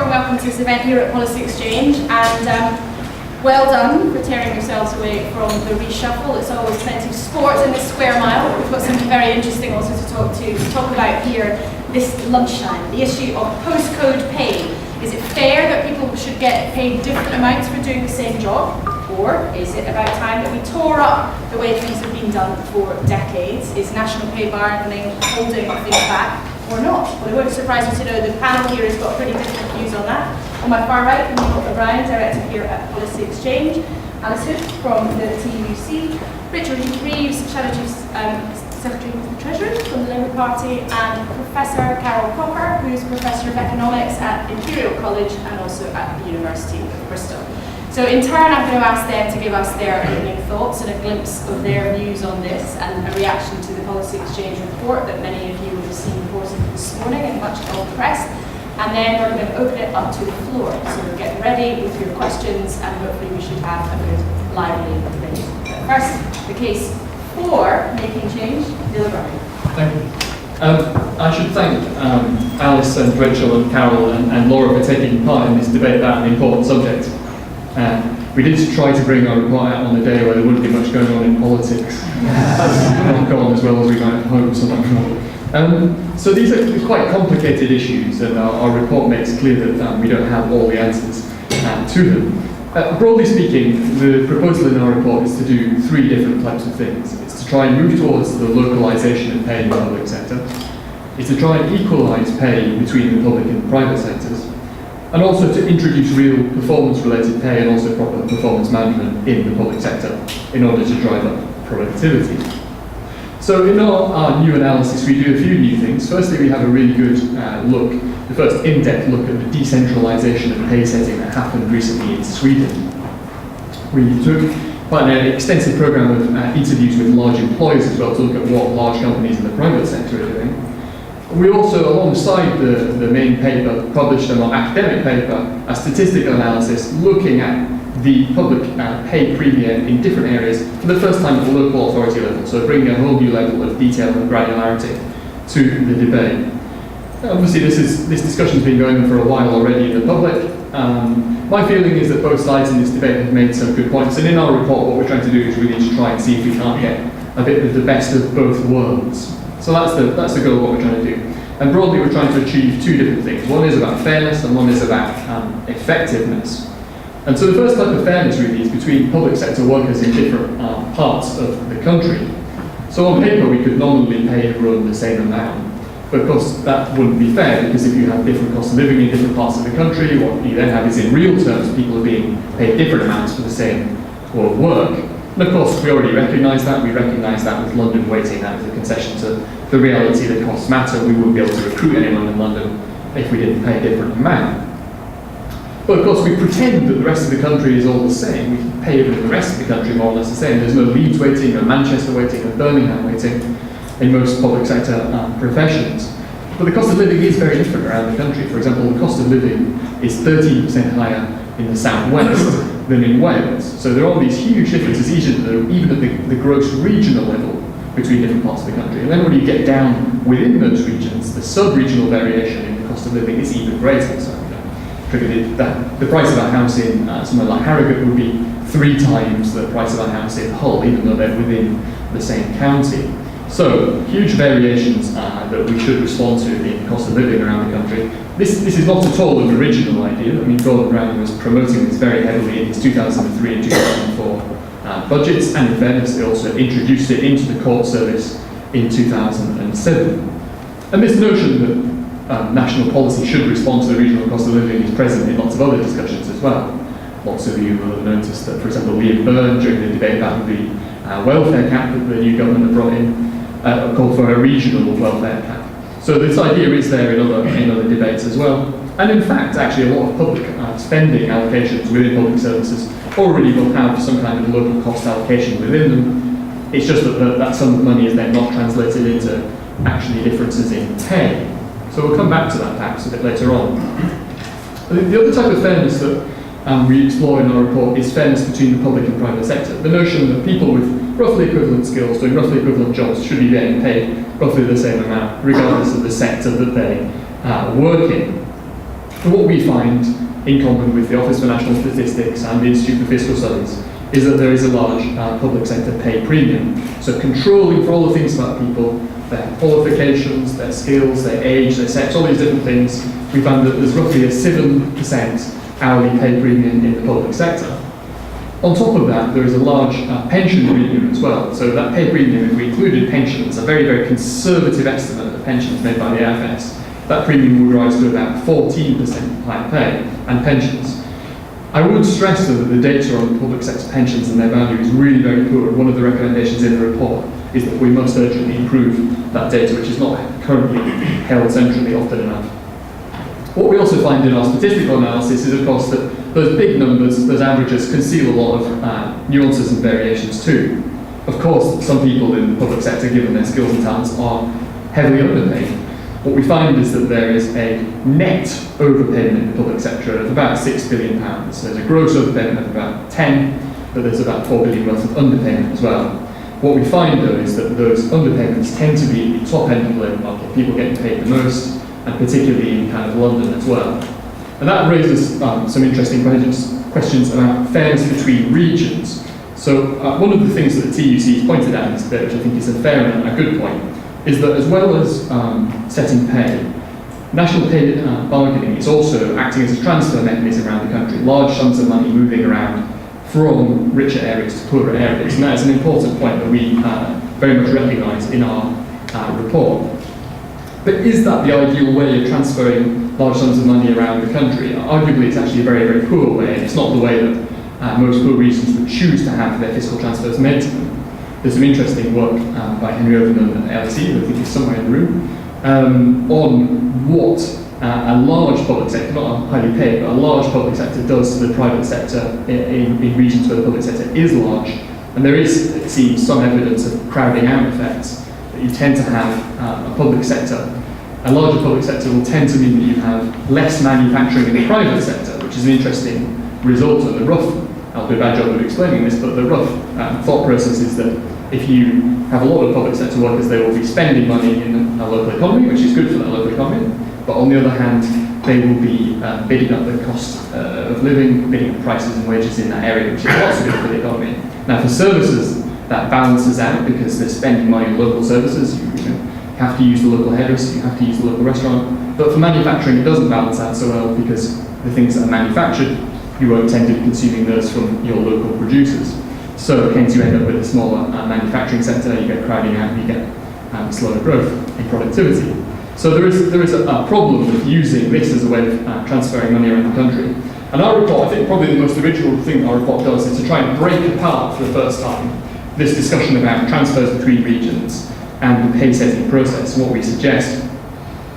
warm welcome to this event here at Policy Exchange, and well done for tearing yourselves away from the reshuffle. There's always plenty of sport in this square mile. We've got something very interesting also to talk about here this lunchtime. The issue of postcode pay. Is it fair that people should get paid different amounts for doing the same job? Or is it about time that we tore up the way things have been done for decades? Is national pay bargaining holding things back or not? Well, it won't surprise you to know the panel here has got pretty different views on that. On my far right, Neil O'Brien, Director here at Policy Exchange, Alice Hood from the TUC, Richard Reeves, Shadow Chief Secretary of the Treasury from the Labour Party, and Professor Carol Copper, who's Professor of Economics at Imperial College and also at the University of Bristol. So in turn, I'm going to ask them to give us their opening thoughts and a glimpse of their views on this and a reaction to the Policy Exchange report that many of you will have seen reported this morning in much of the press. And then we're going to open it up to the floor. So get ready with your questions and hopefully we should have a good, lively debate. But first, the case for making change, Neil O'Brien. Thank you. I should thank Alice and Rachel and Carol and Laura for taking part in this debate about an important subject. We did try to bring our report out on the day where there wouldn't be much going on in politics. That's not gone as well as we might hope, so I'm sure. So these are quite complicated issues, and our report makes clear that we don't have all the answers to them. Broadly speaking, the proposal in our report is to do three different types of things. It's to try and move towards the localisation of pay in the public sector. It's to try and equalise pay between the public and private sectors. And also to introduce real performance-related pay and also proper performance management in the public sector in order to drive up productivity. So in our new analysis, we do a few new things. Firstly, we have a really good look, the first in-depth look at the decentralisation of pay setting that happened recently in Sweden. We took quite an extensive programme of interviews with large employers as well to look at what large companies in the private sector are doing. We also, alongside the main paper, published a more academic paper, a statistical analysis looking at the public pay premium in different areas for the first time at the local authority level, so bringing a whole new level of detail and granularity to the debate. Obviously, this discussion's been going on for a while already in the public. My feeling is that both sides in this debate have made some good points, and in our report what we're trying to do is really to try and see if we can't get a bit of the best of both worlds. So that's the goal of what we're trying to do. And broadly, we're trying to achieve two different things. One is about fairness, and one is about effectiveness. And so the first type of fairness really is between public sector workers in different parts of the country. So on paper, we could nominally pay everyone the same amount. But of course, that wouldn't be fair, because if you have different costs of living in different parts of the country, what you then have is in real terms, people are being paid different amounts for the same work. And of course, we already recognise that. We recognise that with London weighting. That is a concession to the reality that costs matter. We wouldn't be able to recruit anyone in London if we didn't pay a different amount. But of course, we pretend that the rest of the country is all the same. We pay everyone in the rest of the country more or less the same. There's no Leeds weighting, no Manchester weighting, no Birmingham weighting in most public sector professions. But the cost of living is very different around the country. For example, the cost of living is 13% higher in the southwest than in Wales. So there are these huge differences, even at the gross regional level between different parts of the country. And then when you get down within those regions, the sub-regional variation in the cost of living is even greater. So the price of a house in somewhere like Harrogate would be 3 times the price of a house in Hull, even though they're within the same county. So, huge variations that we should respond to in cost of living around the country. This is not at all an original idea. I mean, Gordon Brown was promoting this very heavily in his 2003 and 2004 budgets, and in fairness, they also introduced it into the court service in 2007. And this notion that national policy should respond to the regional cost of living is present in lots of other discussions as well. Lots of you will have noticed that, for example, Liam Byrne, during the debate about the welfare cap that the new government have brought in, called for a regional welfare cap. So this idea is there in other debates as well. And in fact, actually, a lot of public spending allocations within public services already will have some kind of local cost allocation within them. It's just that sum of money is then not translated into actually differences in pay. So we'll come back to that perhaps a bit later on. The other type of fairness that we explore in our report is fairness between the public and private sector. The notion that people with roughly equivalent skills, doing roughly equivalent jobs, should be getting paid roughly the same amount, regardless of the sector that they work in. And what we find, in common with the Office for National Statistics and the Institute for Fiscal Studies, is that there is a large public sector pay premium. So controlling for all the things about people, their qualifications, their skills, their age, their sex, all these different things, we found that there's roughly a 7% hourly pay premium in the public sector. On top of that, there is a large pension premium as well. So that pay premium, if we included pensions, a very, very conservative estimate of pensions made by the AFS, that premium would rise to about 14% higher pay and pensions. I would stress though that the data on public sector pensions and their value is really very poor. One of the recommendations in the report is that we must urgently improve that data, which is not currently held centrally often enough. What we also find in our statistical analysis is, of course, that those big numbers, those averages, conceal a lot of nuances and variations too. Of course, some people in the public sector, given their skills and talents, are heavily underpaid. What we find is that there is a net overpayment in the public sector of about £6 billion. There's a gross overpayment of about 10, but there's about 4 billion worth of underpayment as well. What we find though is that those underpayments tend to be the top end of the labour market, people getting paid the most, and particularly in kind of London as well. And that raises some interesting questions about fairness between regions. So one of the things that the TUC has pointed out in this debate, which I think is a fair and a good point, is that as well as setting pay, national pay bargaining is also acting as a transfer mechanism around the country, large sums of money moving around from richer areas to poorer areas. And that is an important point that we very much recognise in our report. But is that the ideal way of transferring large sums of money around the country? Arguably, it's actually a very, very poor way, and it's not the way that most poor regions would choose to have their fiscal transfers made to them. There's some interesting work by Henry Overman at LSE, who I think is somewhere in the room, on what a large public sector, not highly paid, but a large public sector does to the private sector in regions where the public sector is large. And there is, it seems, some evidence of crowding out effects, that you tend to have a public sector. A larger public sector will tend to mean that you have less manufacturing in the private sector, which is an interesting result of the rough, I'll do a bad job of explaining this, but the rough thought process is that if you have a lot of public sector workers, they will be spending money in a local economy, which is good for that local economy, but on the other hand, they will be bidding up the cost of living, bidding up prices and wages in that area, which is also good for the economy. Now for services, that balances out because they're spending money on local services. You have to use the local hairdresser, you have to use the local restaurant, but for manufacturing it doesn't balance out so well because the things that are manufactured, you won't tend to be consuming those from your local producers. So hence you end up with a smaller manufacturing sector, you get crowding out, you get slower growth in productivity. So there is a problem with using this as a way of transferring money around the country. And our report, I think probably the most original thing our report does is to try and break apart for the first time this discussion about transfers between regions and the pay setting process. And what we suggest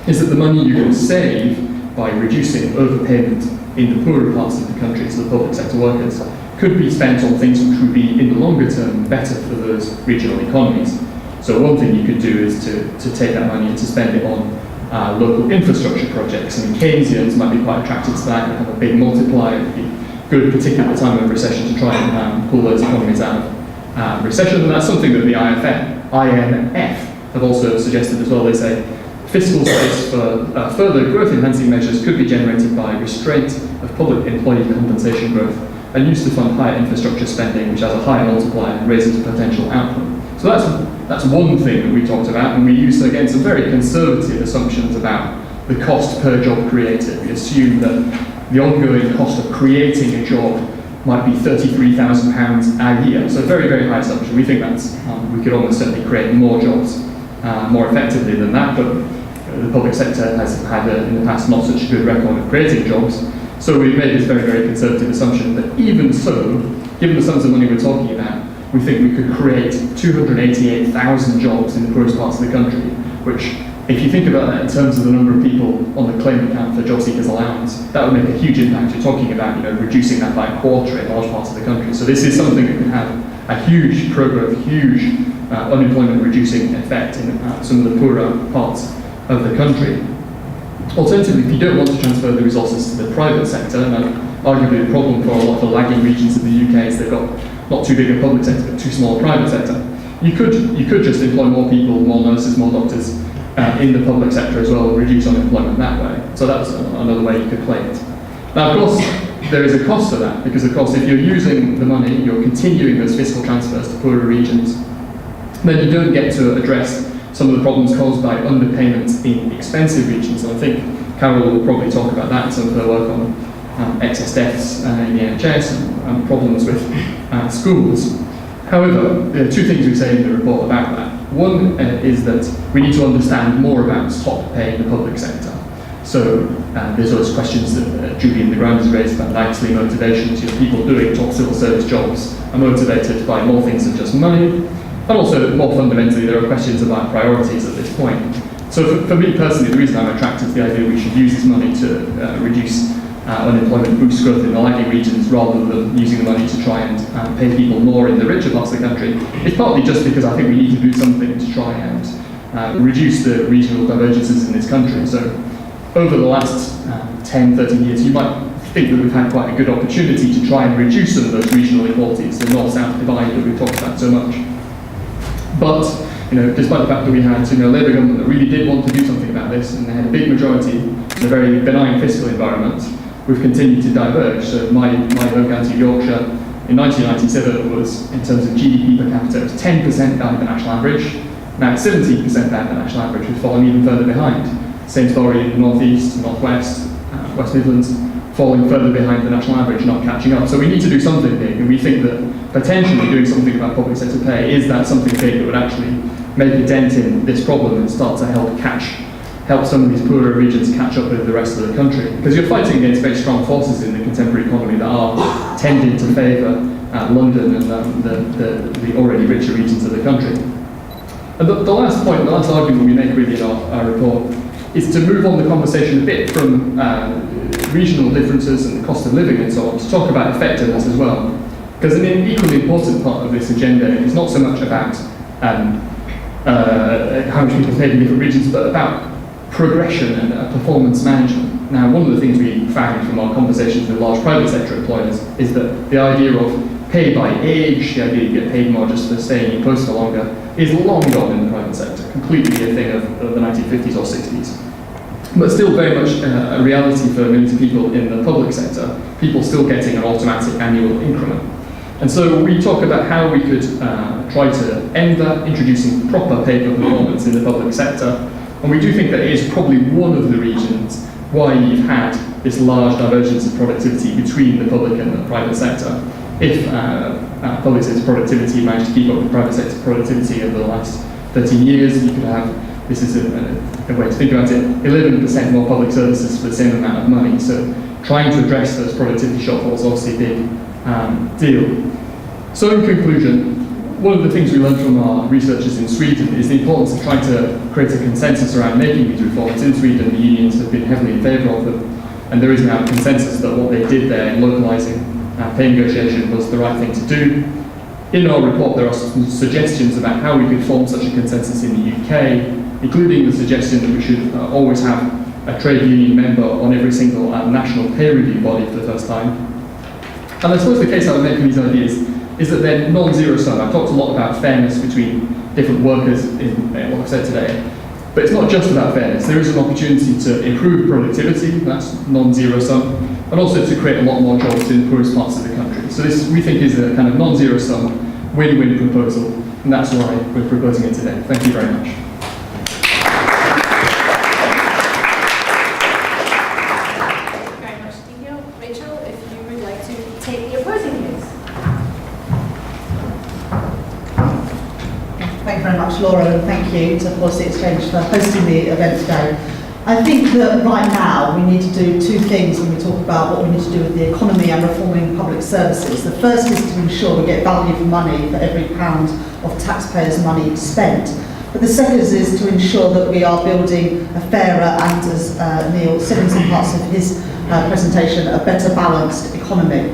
is that the money you can save by reducing overpayment in the poorer parts of the country to the public sector workers could be spent on things which would be, in the longer term, better for those regional economies. So one thing you could do is to take that money and to spend it on local infrastructure projects. And Keynesians might be quite attracted to that and have a big multiplier. It would be good, particularly at the time of recession, to try and pull those economies out of recession. And that's something that the IMF have also suggested as well. They say fiscal space for further growth-enhancing measures could be generated by restraint of public employee compensation growth and used to fund higher infrastructure spending, which has a higher multiplier and raises potential output. So that's one thing that we talked about, and we used, again, some very conservative assumptions about the cost per job created. We assume that the ongoing cost of creating a job might be £33,000 a year. So very, very high assumption. We think that's, we could almost certainly create more jobs more effectively than that, but the public sector has had, in the past, not such a good record of creating jobs. So we've made this very, very conservative assumption that even so, given the sums of money we're talking about, we think we could create 288,000 jobs in the poorest parts of the country, which, if you think about that in terms of the number of people on the claim account for job seekers allowance, that would make a huge impact. You're talking about, reducing that by a quarter in large parts of the country. So this is something that can have a huge pro-growth, huge unemployment reducing effect in some of the poorer parts of the country. Alternatively, if you don't want to transfer the resources to the private sector, and arguably the problem for a lot of the lagging regions of the UK is they've got not too big a public sector, but too small a private sector, you could just employ more people, more nurses, more doctors, in the public sector as well, and reduce unemployment that way. So that's another way you could play it. Now, of course, there is a cost to that, because of course if you're using the money, you're continuing those fiscal transfers to poorer regions, then you don't get to address some of the problems caused by underpayment in expensive regions. And I think Carol will probably talk about that in some of her work on excess deaths in the NHS and problems with schools. However, there are two things we say in the report about that. One is that we need to understand more about top pay in the public sector. So there's those questions that Julie in the ground has raised about likely motivations. People doing top civil service jobs are motivated by more things than just money. And also, more fundamentally, there are questions about priorities at this point. So for me personally, the reason I'm attracted to the idea we should use this money to reduce unemployment, boost growth in the lagging regions, rather than using the money to try and pay people more in the richer parts of the country, is partly just because I think we need to do something to try and reduce the regional divergences in this country. So over the last 10, 13 years, you might think that we've had quite a good opportunity to try and reduce some of those regional inequalities, the north-south divide that we've talked about so much. But despite the fact that we had a Labour government that really did want to do something about this, and they had a big majority in a very benign fiscal environment, we've continued to diverge. So my home county, Yorkshire, in 1997 was, in terms of GDP per capita, it was 10% down the national average. Now it's 17% down the national average, we've fallen even further behind. Same story in the North East, North West, West Midlands, falling further behind the national average, not catching up. So we need to do something big, and we think that potentially doing something about public sector pay is that something big that would actually make a dent in this problem and start to help some of these poorer regions catch up with the rest of the country. Because you're fighting against very strong forces in the contemporary economy that are tending to favour London and the already richer regions of the country. And the last point, the last argument we make really in our report is to move on the conversation a bit from regional differences and the cost of living and so on, to talk about effectiveness as well. Because an equally important part of this agenda is not so much about how much people pay in different regions, but about progression and performance management. Now, one of the things we found from our conversations with large private sector employers is that the idea of pay by age, the idea you get paid more just for staying in post for longer, is long gone in the private sector, completely a thing of the 1950s or 60s. But still very much a reality for millions of people in the public sector, people still getting an automatic annual increment. And so we talk about how we could try to end that, introducing proper pay for performance in the public sector. And we do think that it is probably one of the reasons why you've had this large divergence of productivity between the public and the private sector. If public sector productivity managed to keep up with private sector productivity over the last 13 years, you could have, this is a way to think about it, 11% more public services for the same amount of money. So trying to address those productivity shortfalls is obviously a big deal. So in conclusion, one of the things we learned from our researchers in Sweden is the importance of trying to create a consensus around making these reforms. In Sweden, the unions have been heavily in favour of them, and there is now a consensus that what they did there in localising pay negotiation was the right thing to do. In our report, there are some suggestions about how we could form such a consensus in the UK, including the suggestion that we should always have a trade union member on every single national pay review body for the first time. And I suppose the case I would make for these ideas is that they're non-zero sum. I've talked a lot about fairness between different workers in what I've said today, but it's not just about fairness. There is an opportunity to improve productivity, that's non-zero sum, and also to create a lot more jobs in the poorest parts of the country. So this, we think, is a kind of non-zero sum, win-win proposal, and that's why we're proposing it today. Thank you very much. Laura, and thank you to Policy Exchange for hosting the event today. I think that right now we need to do two things when we talk about what we need to do with the economy and reforming public services. The first is to ensure we get value for money for every pound of taxpayers' money spent. But the second is to ensure that we are building a fairer and, as Neil said in some parts of his presentation, a better balanced economy.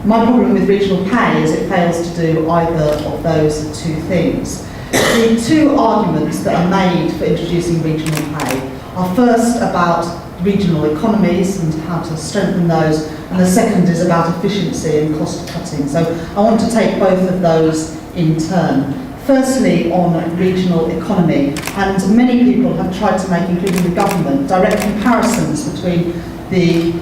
My problem with regional pay is it fails to do either of those two things. The two arguments that are made for introducing regional pay are first about regional economies and how to strengthen those, and the second is about efficiency and cost cutting. So I want to take both of those in turn. Firstly, on regional economy, and many people have tried to make, including the government, direct comparisons between the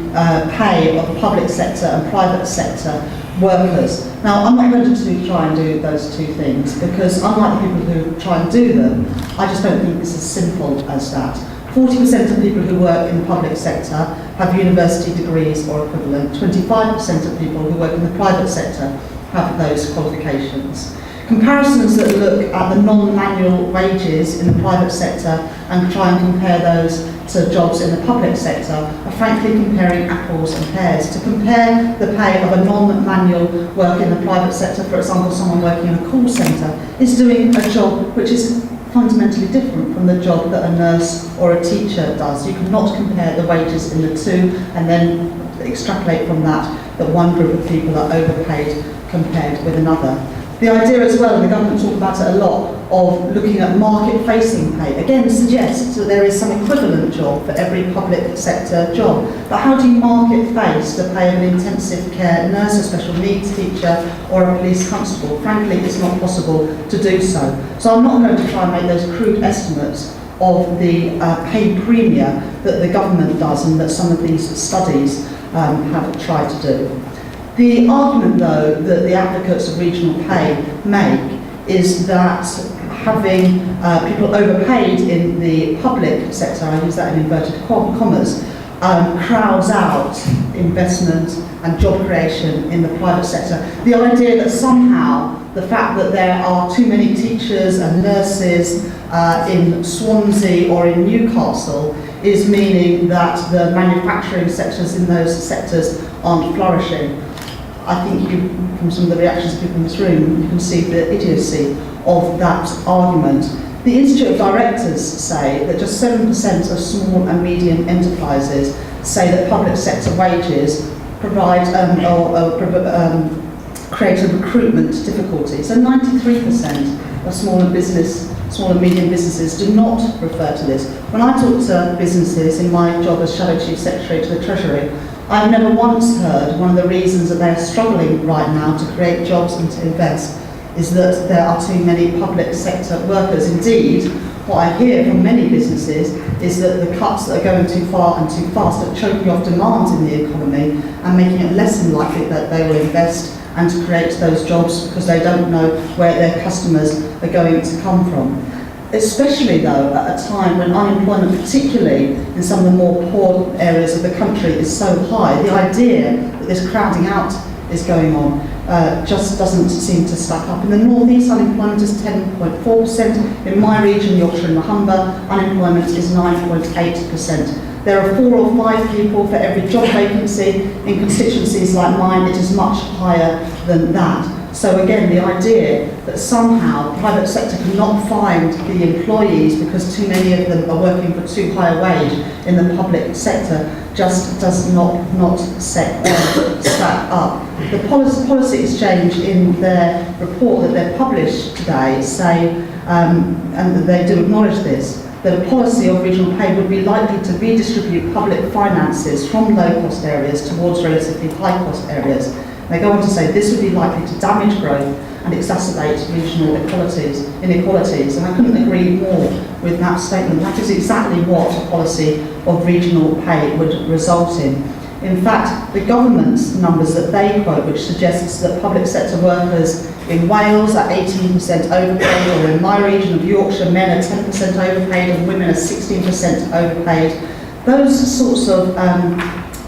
pay of public sector and private sector workers. Now, I'm not going to try and do those two things, because unlike the people who try and do them, I just don't think it's as simple as that. 40% of people who work in the public sector have university degrees or equivalent. 25% of people who work in the private sector have those qualifications. Comparisons that look at the non-manual wages in the private sector and try and compare those to jobs in the public sector are frankly comparing apples and pears. To compare the pay of a non-manual work in the private sector, for example, someone working in a call centre, is doing a job which is fundamentally different from the job that a nurse or a teacher does. You cannot compare the wages in the two and then extrapolate from that one group of people are overpaid compared with another. The idea as well, and the government talk about it a lot, of looking at market-facing pay, again suggests that there is some equivalent job for every public sector job. But how do you market-face the pay of an intensive care nurse, a special needs teacher, or a police constable? Frankly, it's not possible to do so. So I'm not going to try and make those crude estimates of the pay premium that the government does and that some of these studies have tried to do. The argument, though, that the advocates of regional pay make is that having people overpaid in the public sector, I use that in inverted commas, crowds out investment and job creation in the private sector. The idea that somehow the fact that there are too many teachers and nurses in Swansea or in Newcastle is meaning that the manufacturing sectors in those sectors aren't flourishing. I think from some of the reactions of people in this room, you can see the idiocy of that argument. The Institute of Directors say that just 7% of small and medium enterprises say that public sector wages provide create a recruitment difficulty. So 93% of small and medium businesses do not refer to this. When I talk to businesses in my job as Shadow Chief Secretary to the Treasury, I've never once heard one of the reasons that they're struggling right now to create jobs and to invest is that there are too many public sector workers. Indeed, what I hear from many businesses is that the cuts that are going too far and too fast are choking off demand in the economy and making it less than likely that they will invest and to create those jobs because they don't know where their customers are going to come from. Especially though at a time when unemployment, particularly in some of the more poor areas of the country, is so high, the idea that this crowding out is going on just doesn't seem to stack up. In the North East, unemployment is 10.4%. In my region, Yorkshire and the Humber, unemployment is 9.8%. There are 4 or 5 people for every job vacancy. In constituencies like mine, it is much higher than that. So again, the idea that somehow the private sector cannot find the employees because too many of them are working for too high a wage in the public sector just does not stack up. The Policy Exchange in their report that they've published today say, and they do acknowledge this, that a policy of regional pay would be likely to redistribute public finances from low-cost areas towards relatively high-cost areas. They go on to say this would be likely to damage growth and exacerbate regional inequalities. And I couldn't agree more with that statement. That is exactly what a policy of regional pay would result in. In fact, the government's numbers that they quote, which suggests that public sector workers in Wales are 18% overpaid, or in my region of Yorkshire, men are 10% overpaid and women are 16% overpaid, those sorts of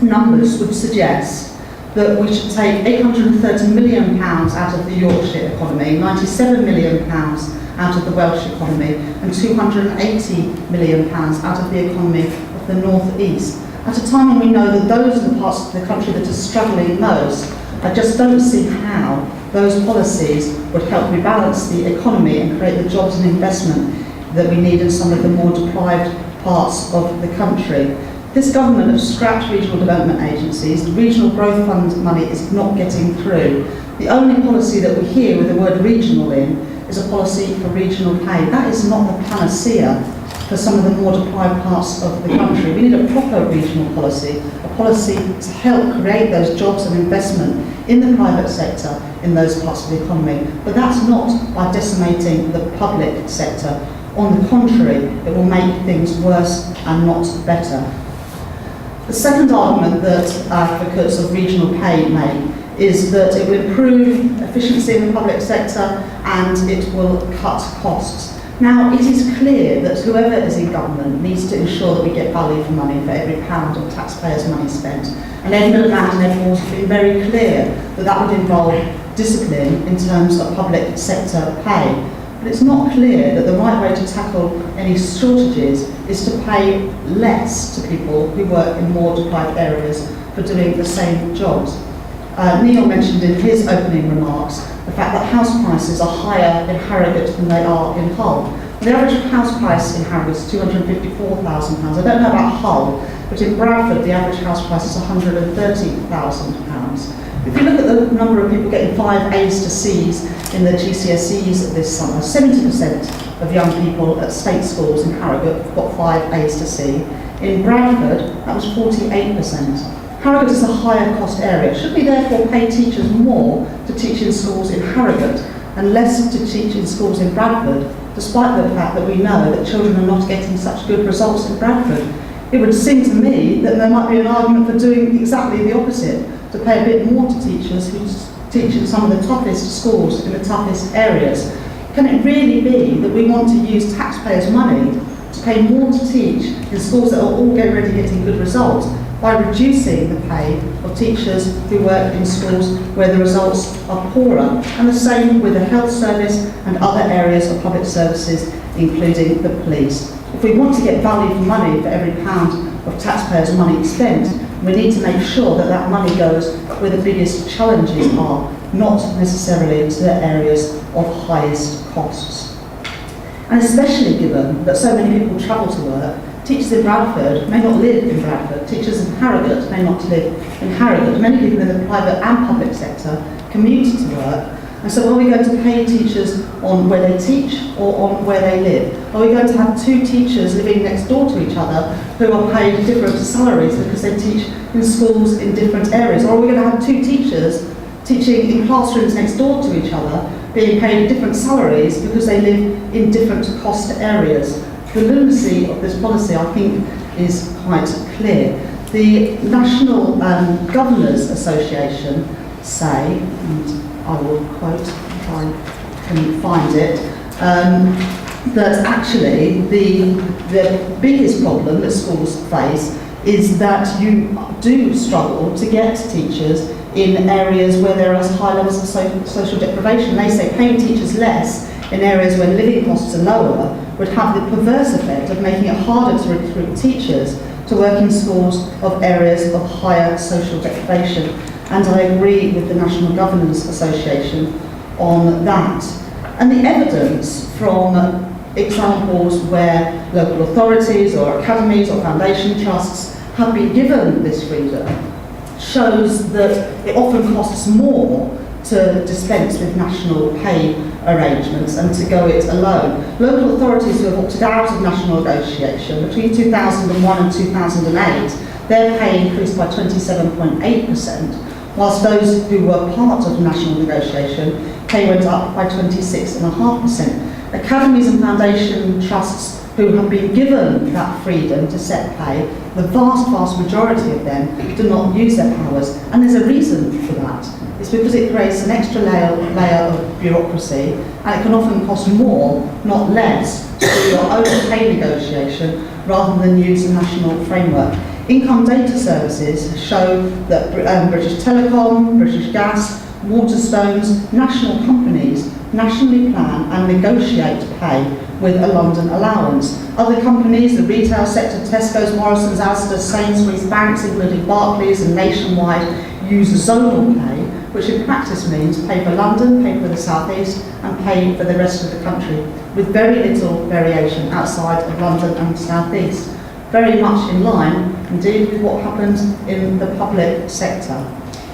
numbers would suggest that we should take £830 million out of the Yorkshire economy, £97 million out of the Welsh economy, and £280 million out of the economy of the North East. At a time when we know that those are the parts of the country that are struggling most, I just don't see how those policies would help rebalance the economy and create the jobs and investment that we need in some of the more deprived parts of the country. This government has scrapped regional development agencies. The regional growth fund money is not getting through. The only policy that we hear with the word regional in is a policy for regional pay. That is not the panacea for some of the more deprived parts of the country. We need a proper regional policy, a policy to help create those jobs and investment in the private sector in those parts of the economy. But that's not by decimating the public sector. On the contrary, it will make things worse and not better. The second argument that advocates of regional pay make is that it will improve efficiency in the public sector and it will cut costs. Now, it is clear that whoever is in government needs to ensure that we get value for money for every pound of taxpayers' money spent. And Edmund and Edwards have been very clear that that would involve discipline in terms of public sector pay. But it's not clear that the right way to tackle any shortages is to pay less to people who work in more deprived areas for doing the same jobs. Neil mentioned in his opening remarks the fact that house prices are higher in Harrogate than they are in Hull. The average house price in Harrogate is £254,000. I don't know about Hull, but in Bradford the average house price is £130,000. If you look at the number of people getting 5 A's to C's in the GCSEs this summer, 70% of young people at state schools in Harrogate have got 5 A's to C. In Bradford, that was 48%. Harrogate is a higher cost area. Should we therefore pay teachers more to teach in schools in Harrogate and less to teach in schools in Bradford, despite the fact that we know that children are not getting such good results in Bradford? It would seem to me that there might be an argument for doing exactly the opposite, to pay a bit more to teachers who teach in some of the toughest schools in the toughest areas. Can it really be that we want to use taxpayers' money to pay more to teach in schools that are already getting good results by reducing the pay of teachers who work in schools where the results are poorer? And the same with the health service and other areas of public services, including the police. If we want to get value for money for every pound of taxpayers' money spent, we need to make sure that that money goes where the biggest challenges are, not necessarily to the areas of highest costs. And especially given that so many people travel to work, teachers in Bradford may not live in Bradford, teachers in Harrogate may not live in Harrogate. Many people in the private and public sector commute to work. And so are we going to pay teachers on where they teach or on where they live? Are we going to have 2 teachers living next door to each other who are paid different salaries because they teach in schools in different areas? Or are we going to have 2 teachers teaching in classrooms next door to each other being paid different salaries because they live in different cost areas? The lunacy of this policy, I think, is quite clear. The National Governors Association say, and I will quote if I can find it, that actually the biggest problem that schools face is that you do struggle to get teachers in areas where there are high levels of social deprivation. They say paying teachers less in areas where living costs are lower would have the perverse effect of making it harder to recruit teachers to work in schools of areas of higher social deprivation. And I agree with the National Governors Association on that. And the evidence from examples where local authorities or academies or foundation trusts have been given this freedom shows that it often costs more to dispense with national pay arrangements and to go it alone. Local authorities who have opted out of national negotiation between 2001 and 2008, their pay increased by 27.8%, whilst those who were part of national negotiation, pay went up by 26.5%. Academies and foundation trusts who have been given that freedom to set pay, the vast majority of them do not use their powers. And there's a reason for that. It's because it creates an extra layer of bureaucracy, and it can often cost more, not less, to do your own pay negotiation rather than use a national framework. Income data services show that British Telecom, British Gas, Waterstones, national companies nationally plan and negotiate pay with a London allowance. Other companies, the retail sector, Tesco's, Morrison's, Asda's, Sainsbury's, banks including Barclays and Nationwide, use zonal pay, which in practice means pay for London, pay for the South East and pay for the rest of the country, with very little variation outside of London and South East. Very much in line, indeed, with what happens in the public sector.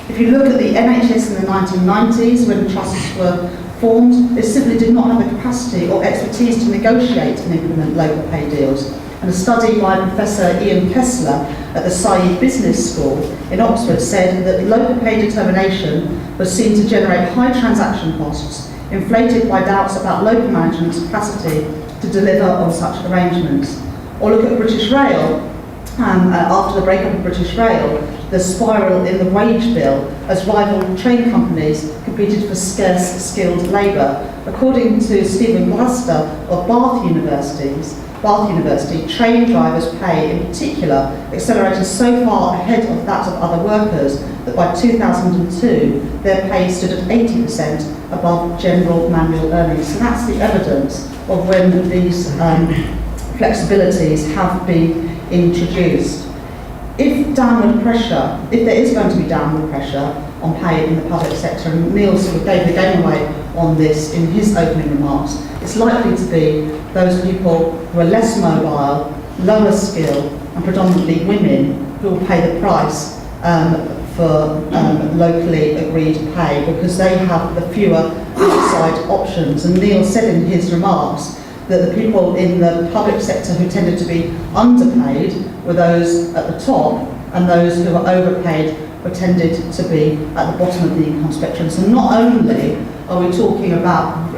If you look at the NHS in the 1990s, when trusts were formed, it simply did not have the capacity or expertise to negotiate and implement local pay deals. And a study by Professor Ian Kessler at the Saïd Business School in Oxford said that local pay determination was seen to generate high transaction costs, inflated by doubts about local management's capacity to deliver on such arrangements. Or look at British Rail. After the breakup of British Rail, the spiral in the wage bill as rival train companies competed for scarce skilled labour. According to Stephen Gloucester of Bath University, train drivers' pay in particular accelerated so far ahead of that of other workers that by 2002 their pay stood at 80% above general manual earnings. So that's the evidence of when these flexibilities have been introduced. If there is going to be downward pressure on pay in the public sector, and Neil sort of gave the game away on this in his opening remarks, it's likely to be those people who are less mobile, lower skill, and predominantly women who will pay the price for locally agreed pay, because they have the fewer outside options. And Neil said in his remarks that the people in the public sector who tended to be underpaid were those at the top, and those who were overpaid were tended to be at the bottom of the income spectrum. So not only are we talking about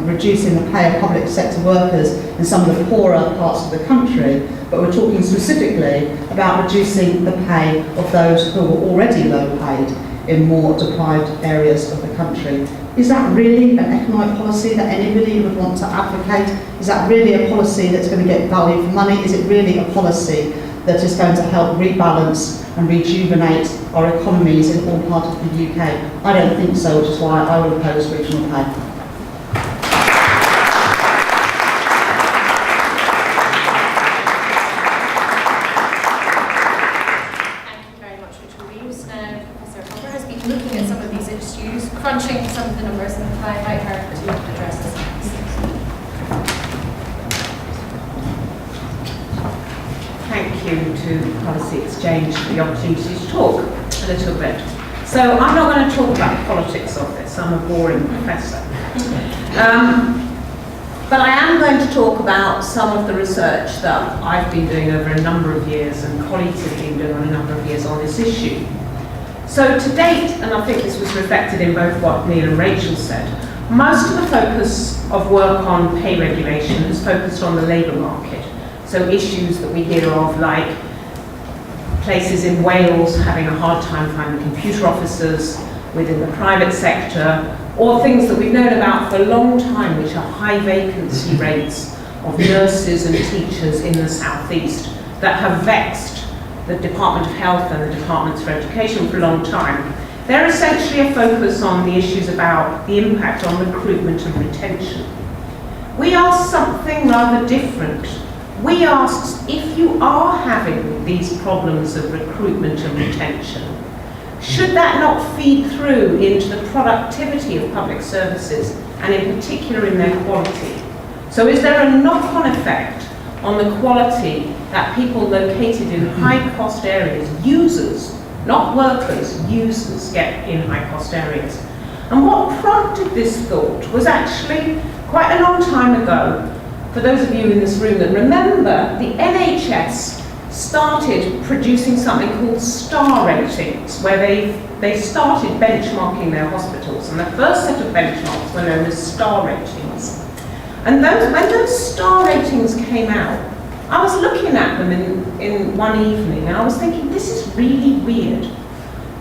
reducing the pay of public sector workers in some of the poorer parts of the country, but we're talking specifically about reducing the pay of those who were already low paid in more deprived areas of the country. Is that really an economic policy that anybody would want to advocate? Is that really a policy that's going to get value for money? Is it really a policy that is going to help rebalance and rejuvenate our economies in all parts of the UK? I don't think so, which is why I will oppose regional pay. Crunching some of the numbers, and I invite her to address this. Thank you to Policy Exchange for the opportunity to talk a little bit. So I'm not going to talk about the politics of this, I'm a boring professor. But I am going to talk about some of the research that I've been doing over a number of years, and colleagues have been doing on a number of years on this issue. So to date, and I think this was reflected in both what Neil and Rachel said, most of the focus of work on pay regulation has focused on the labour market. So issues that we hear of, like places in Wales having a hard time finding computer officers within the private sector, or things that we've known about for a long time, which are high vacancy rates of nurses and teachers in the southeast that have vexed the Department of Health and the Departments for Education for a long time. They're essentially a focus on the issues about the impact on recruitment and retention. We asked something rather different. We asked, if you are having these problems of recruitment and retention, should that not feed through into the productivity of public services, and in particular in their quality? So is there a knock-on effect on the quality that people located in high-cost areas, users, not workers, users, get in high-cost areas? And what prompted this thought was actually quite a long time ago. For those of you in this room that remember, the NHS started producing something called star ratings, where they started benchmarking their hospitals, and the first set of benchmarks were known as star ratings. And when those star ratings came out, I was looking at them in one evening, and I was thinking, this is really weird.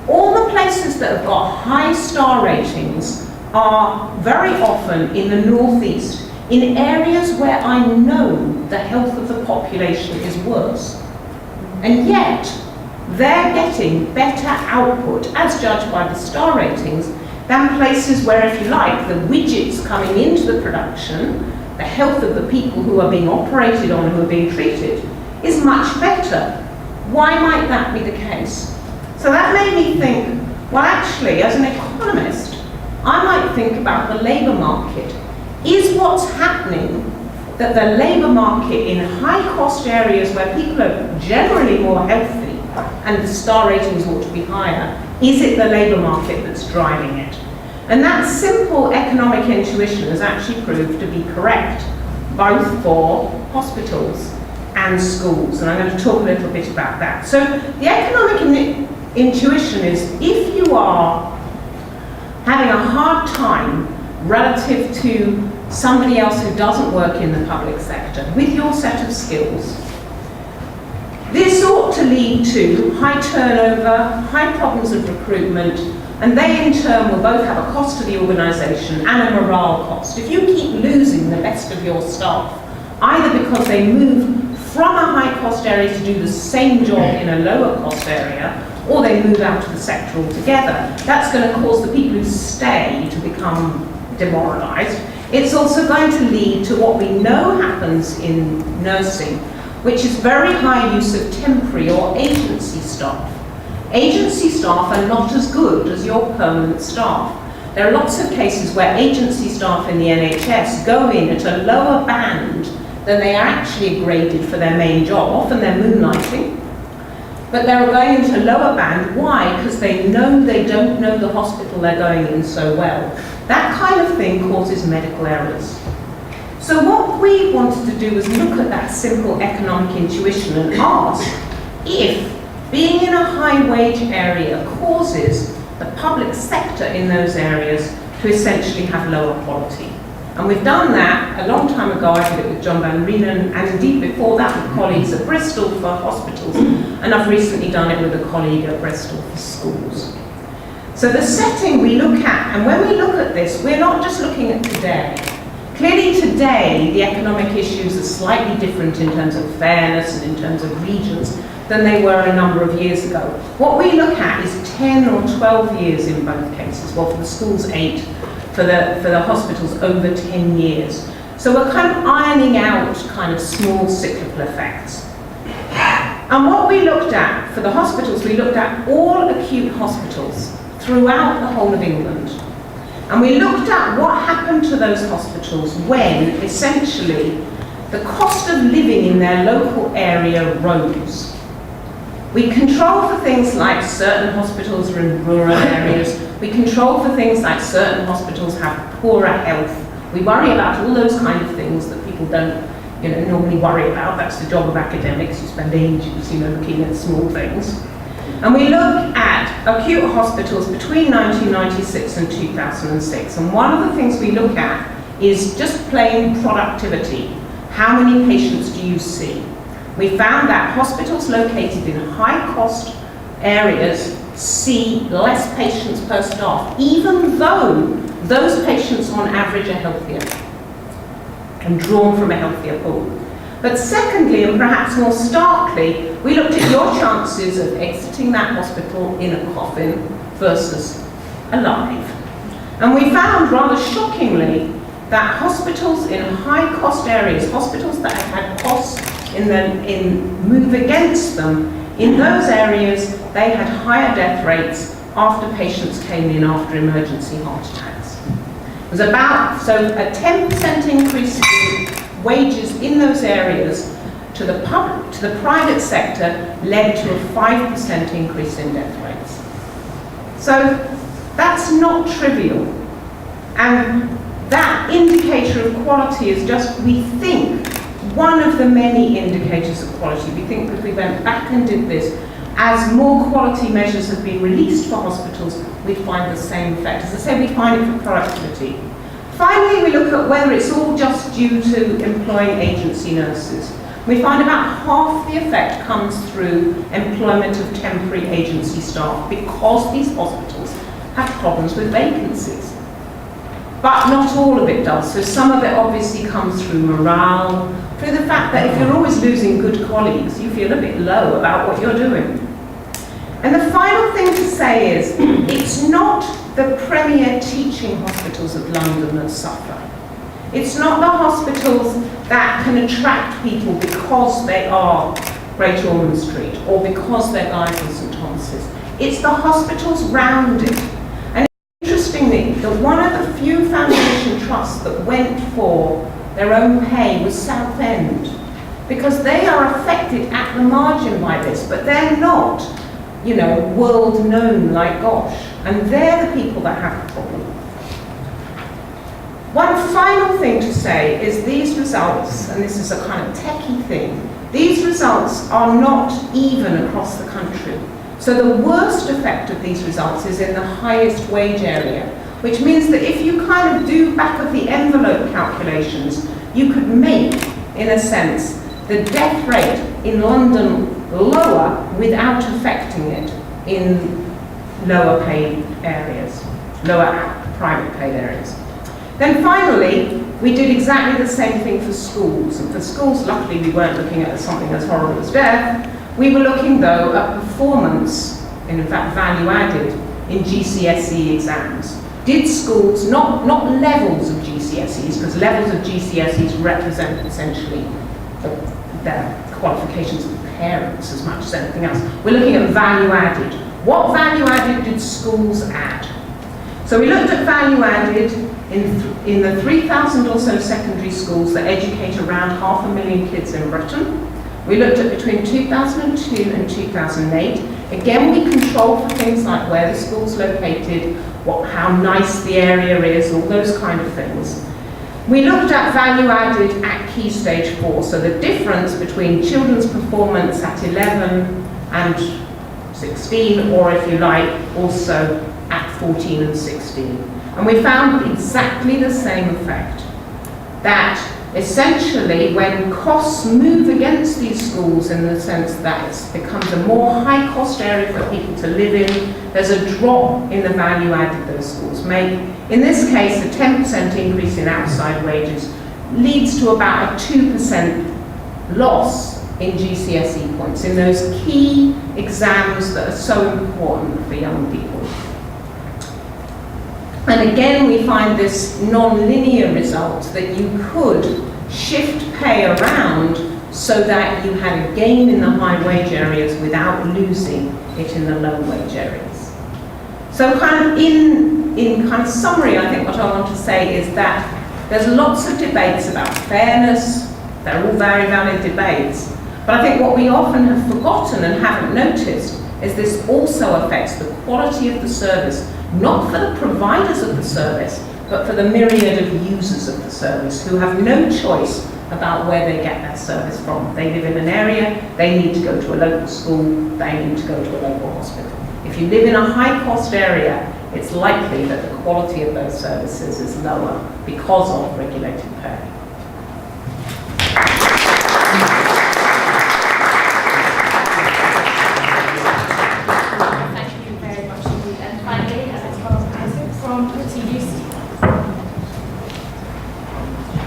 All the places that have got high star ratings are very often in the northeast, in areas where I know the health of the population is worse. And yet, they're getting better output, as judged by the star ratings, than places where, if you like, the widgets coming into the production, the health of the people who are being operated on, who are being treated, is much better. Why might that be the case? So that made me think, well, actually, as an economist, I might think about the labour market. Is what's happening that the labour market in high-cost areas where people are generally more healthy and the star ratings ought to be higher, is it the labour market that's driving it? And that simple economic intuition has actually proved to be correct, both for hospitals and schools. And I'm going to talk a little bit about that. So the economic intuition is, if you are having a hard time relative to somebody else who doesn't work in the public sector with your set of skills, this ought to lead to high turnover, high problems of recruitment, and they in turn will both have a cost to the organisation and a morale cost. If you keep losing the best of your staff, either because they move from a high cost area to do the same job in a lower cost area, or they move out of the sector altogether, that's going to cause the people who stay to become demoralised. It's also going to lead to what we know happens in nursing, which is very high use of temporary or agency staff. Agency staff are not as good as your permanent staff. There are lots of cases where agency staff in the NHS go in at a lower band than they are actually graded for their main job. Often they're moonlighting, but they're going into a lower band. Why? Because they know they don't know the hospital they're going in so well. That kind of thing causes medical errors. So what we wanted to do was look at that simple economic intuition and ask if being in a high wage area causes the public sector in those areas to essentially have lower quality. And we've done that a long time ago. I did it with John Van Reenen, and indeed before that with colleagues at Bristol for hospitals, and I've recently done it with a colleague at Bristol for schools. So the setting we look at, and when we look at this, we're not just looking at today. Clearly today, the economic issues are slightly different in terms of fairness and in terms of regions than they were a number of years ago. What we look at is 10 or 12 years in both cases. Well, for the schools, 8. For the hospitals, over 10 years. So we're kind of ironing out kind of small cyclical effects. And what we looked at for the hospitals, we looked at all acute hospitals throughout the whole of England. And we looked at what happened to those hospitals when, essentially, the cost of living in their local area rose. We control for things like certain hospitals are in rural areas. We control for things like certain hospitals have poorer health. We worry about all those kind of things that people don't, normally worry about. That's the job of academics. You spend ages, looking at small things. And we look at acute hospitals between 1996 and 2006. And one of the things we look at is just plain productivity. How many patients do you see? We found that hospitals located in high-cost areas see less patients per staff, even though those patients on average are healthier and drawn from a healthier pool. But secondly, and perhaps more starkly, we looked at your chances of exiting that hospital in a coffin versus alive. And we found, rather shockingly, that hospitals in high-cost areas, hospitals that have had costs in move against them, in those areas they had higher death rates after patients came in after emergency heart attacks. It was about, so a 10% increase in wages in those areas to the private sector led to a 5% increase in death rates. So that's not trivial. And that indicator of quality is just, we think, one of the many indicators of quality. We think if we went back and did this, as more quality measures have been released for hospitals, we find the same effect. As I say, we find it for productivity. Finally, we look at whether it's all just due to employing agency nurses. We find about half the effect comes through employment of temporary agency staff because these hospitals have problems with vacancies. But not all of it does. So some of it obviously comes through morale, through the fact that if you're always losing good colleagues, you feel a bit low about what you're doing. And the final thing to say is, it's not the premier teaching hospitals of London that suffer. It's not the hospitals that can attract people because they are Great Ormond Street or because they're Guy's and St Thomas's. It's the hospitals round it. And interestingly, that one of the few foundation trusts that went for their own pay was Southend, because they are affected at the margin by this, but they're not, world known like Gosh, and they're the people that have the problem. One final thing to say is these results, and this is a kind of techie thing, these results are not even across the country. So the worst effect of these results is in the highest wage area, which means that if you kind of do back of the envelope calculations, you could make, in a sense, the death rate in London lower without affecting it in lower paid areas, lower private paid areas. Then finally, we did exactly the same thing for schools. And for schools, luckily, we weren't looking at something as horrible as death. We were looking, though, at performance, and in fact, value added in GCSE exams. Did schools, not levels of GCSEs, because levels of GCSEs represent essentially their qualifications of parents as much as anything else. We're looking at value added. What value added did schools add? So we looked at value added in the 3,000 or so secondary schools that educate around 500,000 kids in Britain. We looked at between 2002 and 2008. Again, we controlled for things like where the school's located, how nice the area is, all those kind of things. We looked at value added at key stage 4, so the difference between children's performance at 11 and 16, or if you like, also at 14 and 16. And we found exactly the same effect, that essentially when costs move against these schools in the sense that it becomes a more high cost area for people to live in, there's a drop in the value added those schools make. In this case, a 10% increase in outside wages leads to about a 2% loss in GCSE points, in those key exams that are so important for young people. And again, we find this non-linear result that you could shift pay around so that you had a gain in the high wage areas without losing it in the low wage areas. So kind of in kind of summary, I think what I want to say is that there's lots of debates about fairness. They're all very valid debates. But I think what we often have forgotten and haven't noticed is this also affects the quality of the service, not for the providers of the service, but for the myriad of users of the service who have no choice about where they get their service from. They live in an area, they need to go to a local school, they need to go to a local hospital. If you live in a high-cost area, it's likely that the quality of those services is lower because of regulated pay.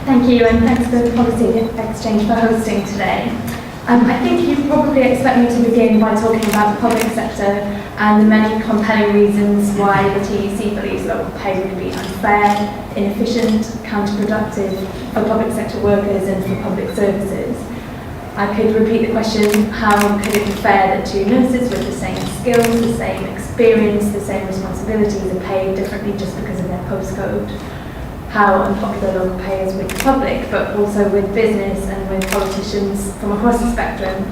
Thank you, and thanks for the Policy Exchange for hosting today. I think you probably expect me to begin by talking about the public sector and the many compelling reasons why the TUC believes local pay would be unfair, inefficient, counterproductive for public sector workers and for public services. I could repeat the question, how could it be fair that two nurses with the same skills, the same experience, the same responsibilities are paid differently just because of their postcode? How unpopular local pay is with the public, but also with business and with politicians from across the spectrum,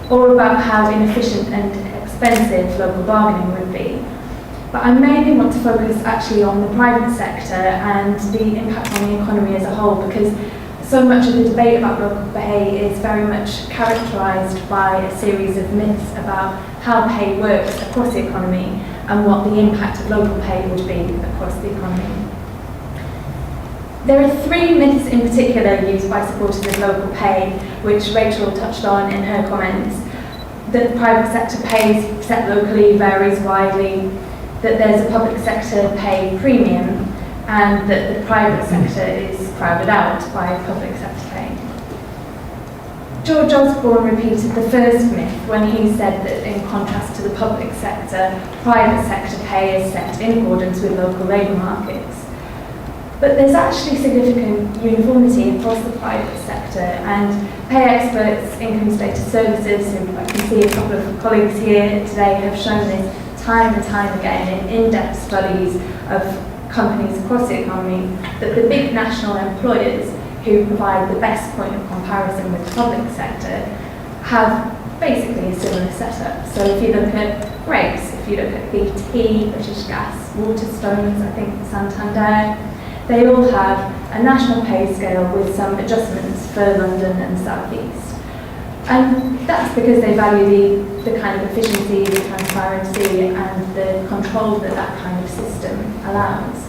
or about how inefficient and expensive local bargaining would be. But I mainly want to focus actually on the private sector and the impact on the economy as a whole, because so much of the debate about local pay is very much characterised by a series of myths about how pay works across the economy and what the impact of local pay would be across the economy. There are three myths in particular used by supporters of local pay, which Rachel touched on in her comments. That the private sector pay is set locally, varies widely, that there's a public sector pay premium, and that the private sector is crowded out by public sector pay. George Osborne repeated the first myth when he said that in contrast to the public sector, private sector pay is set in accordance with local labour markets. But there's actually significant uniformity across the private sector, and pay experts, income status services, who I can see a couple of colleagues here today have shown this time and time again in in-depth studies of companies across the economy, that the big national employers who provide the best point of comparison with the public sector have basically a similar setup. So if you look at Greggs, if you look at BT, British Gas, Waterstones, I think Santander, They all have a national pay scale with some adjustments for London and the South East. And that's because they value the kind of efficiency, the transparency and the control that that kind of system allows.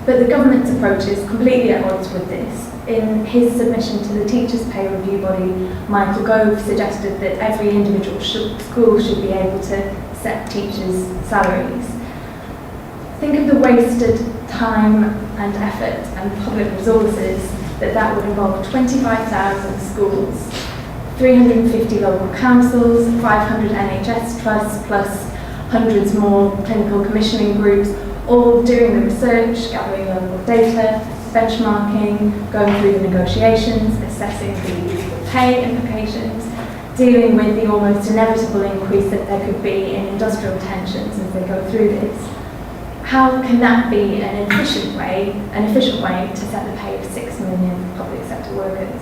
But the government's approach is completely at odds with this. In his submission to the Teachers' Pay Review Body, Michael Gove suggested that every individual school should be able to set teachers' salaries. Think of the wasted time and effort and public resources that would involve 25,000 schools, 350 local councils, 500 NHS trusts, plus hundreds more clinical commissioning groups, all doing the research, gathering local data, benchmarking, going through the negotiations, assessing the pay implications, dealing with the almost inevitable increase that there could be in industrial tensions as they go through this. How can that be an efficient way to set the pay of 6 million public sector workers?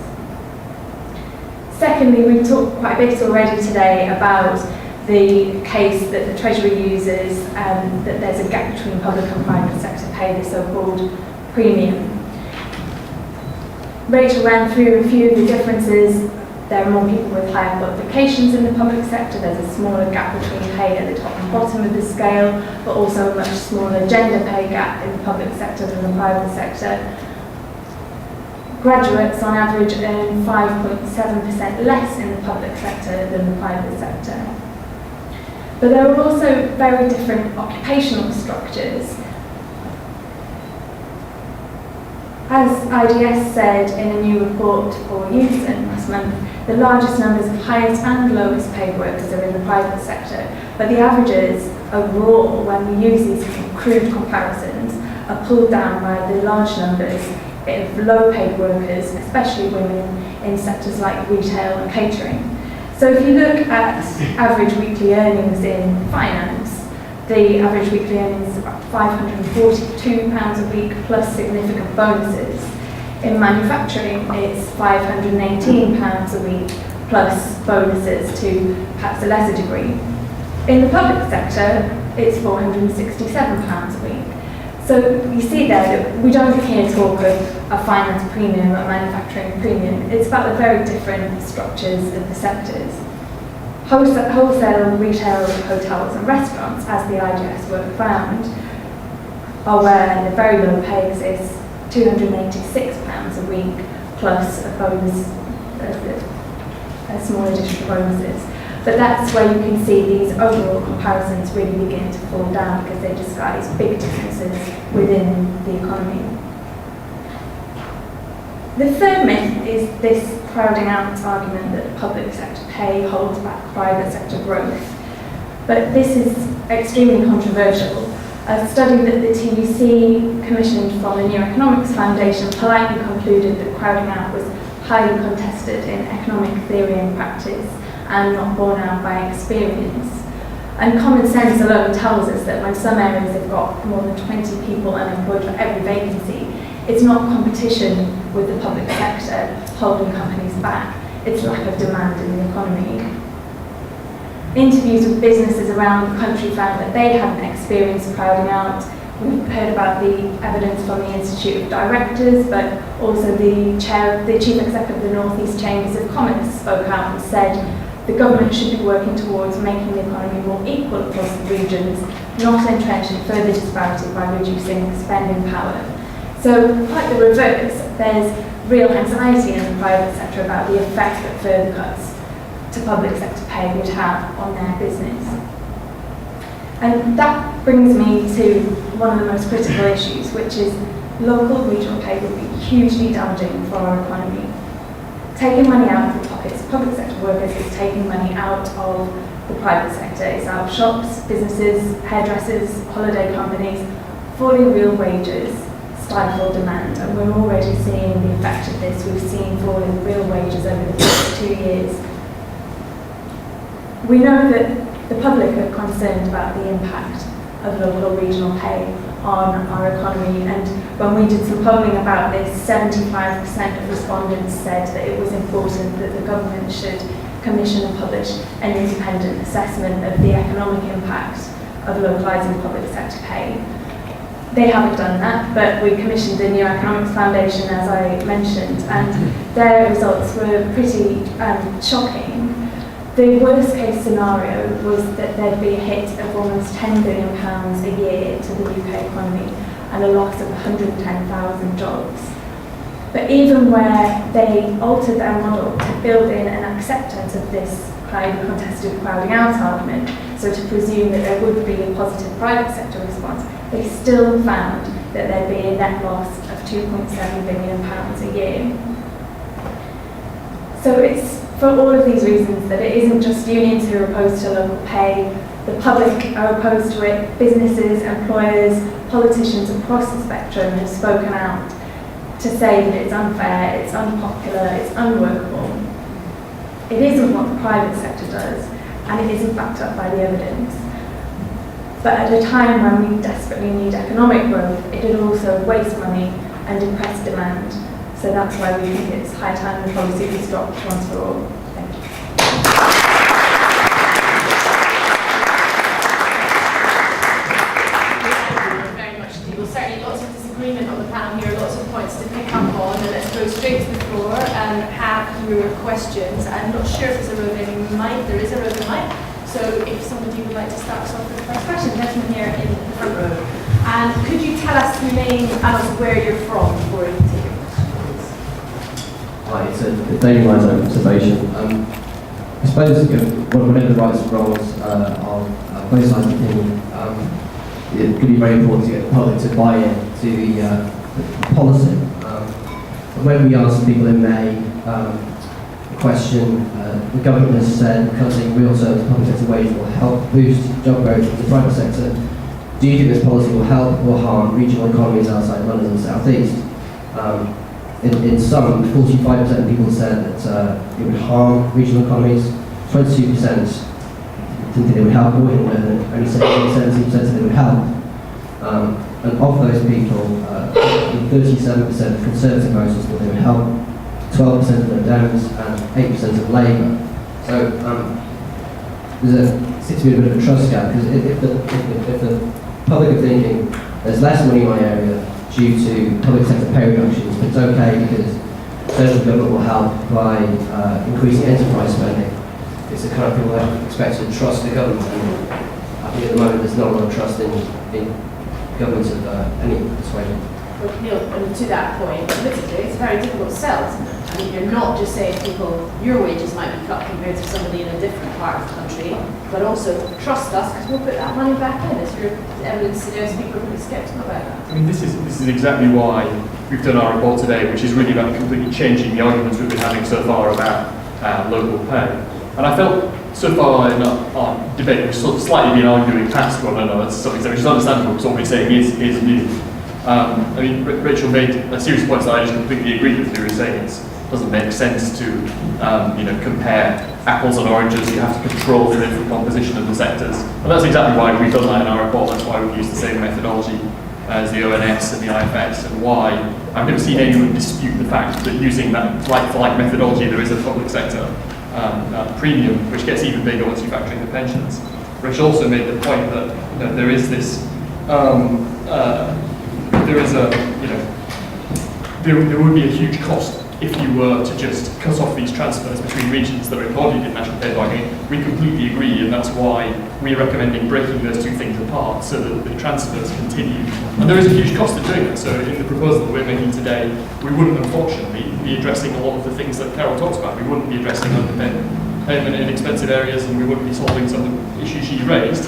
Secondly, we've talked quite a bit already today about the case that the Treasury uses, that there's a gap between public and private sector pay, the so-called premium. Rachel ran through a few of the differences. There are more people with higher qualifications in the public sector. There's a smaller gap between pay at the top and bottom of the scale, but also a much smaller gender pay gap in the public sector than the private sector. Graduates on average earn 5.7% less in the public sector than the private sector. But there are also very different occupational structures. As IDS said in a new report for Unison last month, the largest numbers of highest and lowest paid workers are in the private sector, but the averages overall, when we use these crude comparisons, are pulled down by the large numbers of low paid workers, especially women in sectors like retail and catering. So if you look at average weekly earnings in finance, the average weekly earnings is about £542 a week plus significant bonuses. In manufacturing, it's £518 a week plus bonuses to perhaps a lesser degree. In the public sector, it's £467 a week. So you see there that we don't hear talk of a finance premium or a manufacturing premium. It's about the very different structures of the sectors. Wholesale, retail, hotels and restaurants, as the IGS work found, are where the very low pay exists, £286 a week plus a bonus, a small addition to bonuses. But that's where you can see these overall comparisons really begin to fall down because they disguise big differences within the economy. The third myth is this crowding out argument that public sector pay holds back private sector growth. But this is extremely controversial. A study that the TUC commissioned from the New Economics Foundation politely concluded that crowding out was highly contested in economic theory and practice and not borne out by experience. And common sense alone tells us that when some areas have got more than 20 people unemployed for every vacancy, it's not competition with the public sector holding companies back, it's lack of demand in the economy. Interviews with businesses around the country found that they hadn't experienced crowding out. We've heard about the evidence from the Institute of Directors, but also the Chief Executive of the North East Chambers of Commerce spoke out and said the government should be working towards making the economy more equal across the regions, not entrenching further disparity by reducing spending power. So, quite the reverse, there's real anxiety in the private sector about the effect that further cuts to public sector pay would have on their business. And that brings me to one of the most critical issues, which is local regional pay would be hugely damaging for our economy. Taking money out of the pockets of public sector workers is taking money out of the private sector. It's out of shops, businesses, hairdressers, holiday companies. Falling real wages stifle demand, and we're already seeing the effect of this. We've seen falling real wages over the past 2 years. We know that the public are concerned about the impact of local regional pay on our economy, and when we did some polling about this, 75% of respondents said that it was important that the government should commission and publish an independent assessment of the economic impact of localising public sector pay. They haven't done that, but we commissioned a new economics foundation, as I mentioned, and their results were pretty shocking. The worst case scenario was that there'd be a hit of almost £10 billion a year to the UK economy and a loss of 110,000 jobs. But even where they altered their model to build in an acceptance of this highly contested crowding out argument, so to presume that there would be a positive private sector response, they still found that there'd be a net loss of £2.7 billion a year. So it's for all of these reasons that it isn't just unions who are opposed to local pay, the public are opposed to it, businesses, employers, politicians across the spectrum have spoken out to say that it's unfair, it's unpopular, it's unworkable. It isn't what the private sector does, and it isn't backed up by the evidence. But at a time when we desperately need economic growth, it'll also waste money and depress demand. So that's why we think it's high time the policy was dropped once for all. Thank you. Very much indeed. Well, certainly lots of disagreement on the panel here, lots of points to pick up on, and let's go straight to the floor and have your questions. I'm not sure if there's a roving mic. There is a roving mic. So if somebody would like to start us off with the first question, gentleman here in the front row. And could you tell us your name and also where you're from before you take your questions? Hi, it's a daily life observation. I suppose whatever the rights and wrongs of both sides of the opinion, it could be very important to get the public to buy into the policy. And when we asked people in May the question, the government has said cutting real terms public sector wages will help boost job growth in the private sector. Do you think this policy will help or harm regional economies outside London and the South East? In some, 45% of people said that it would harm regional economies, 22% didn't think they would help, or only 17% said they would help. And of those people, 37% of Conservative voters thought they would help, 12% of the Dems, and 8% of Labour. So there seems to be a bit of a trust gap, because if the public are thinking there's less money in my area due to public sector pay reductions, but it's okay because central government will help by increasing enterprise spending, it's the kind of people that expect to trust the government. And I think at the moment there's not a lot of trust in governments of any persuasion. Well, Neil, and to that point, politically, it's very difficult to sell, isn't it? I mean, you're not just saying to people, your wages might be cut compared to somebody in a different part of the country, but also trust us because we'll put that money back in. As your evidence suggests, people are pretty sceptical about that. I mean, this is exactly why we've done our report today, which is really about completely changing the arguments we've been having so far about local pay. And I felt so far in our debate, we've sort of slightly been arguing past one another to some extent, which is understandable because all we're saying is new. I mean, Rachel made a series of points that I just completely agree with you in saying it doesn't make sense to compare apples and oranges. You have to control the different composition of the sectors. And that's exactly why we've done that in our report. That's why we've used the same methodology as the ONS and the IFS, and why I've never seen anyone dispute the fact that using that like-for-like methodology there is a public sector premium, which gets even bigger once you factor in the pensions. Rachel also made the point that there is this there would be a huge cost if you were to just cut off these transfers between regions that are embodied in national pay bargaining. We completely agree, and that's why we're recommending breaking those two things apart so that the transfers continue. And there is a huge cost in doing that. So in the proposal that we're making today, we wouldn't unfortunately be addressing a lot of the things that Carol talks about. We wouldn't be addressing underpayment in expensive areas, and we wouldn't be solving some of the issues she raised.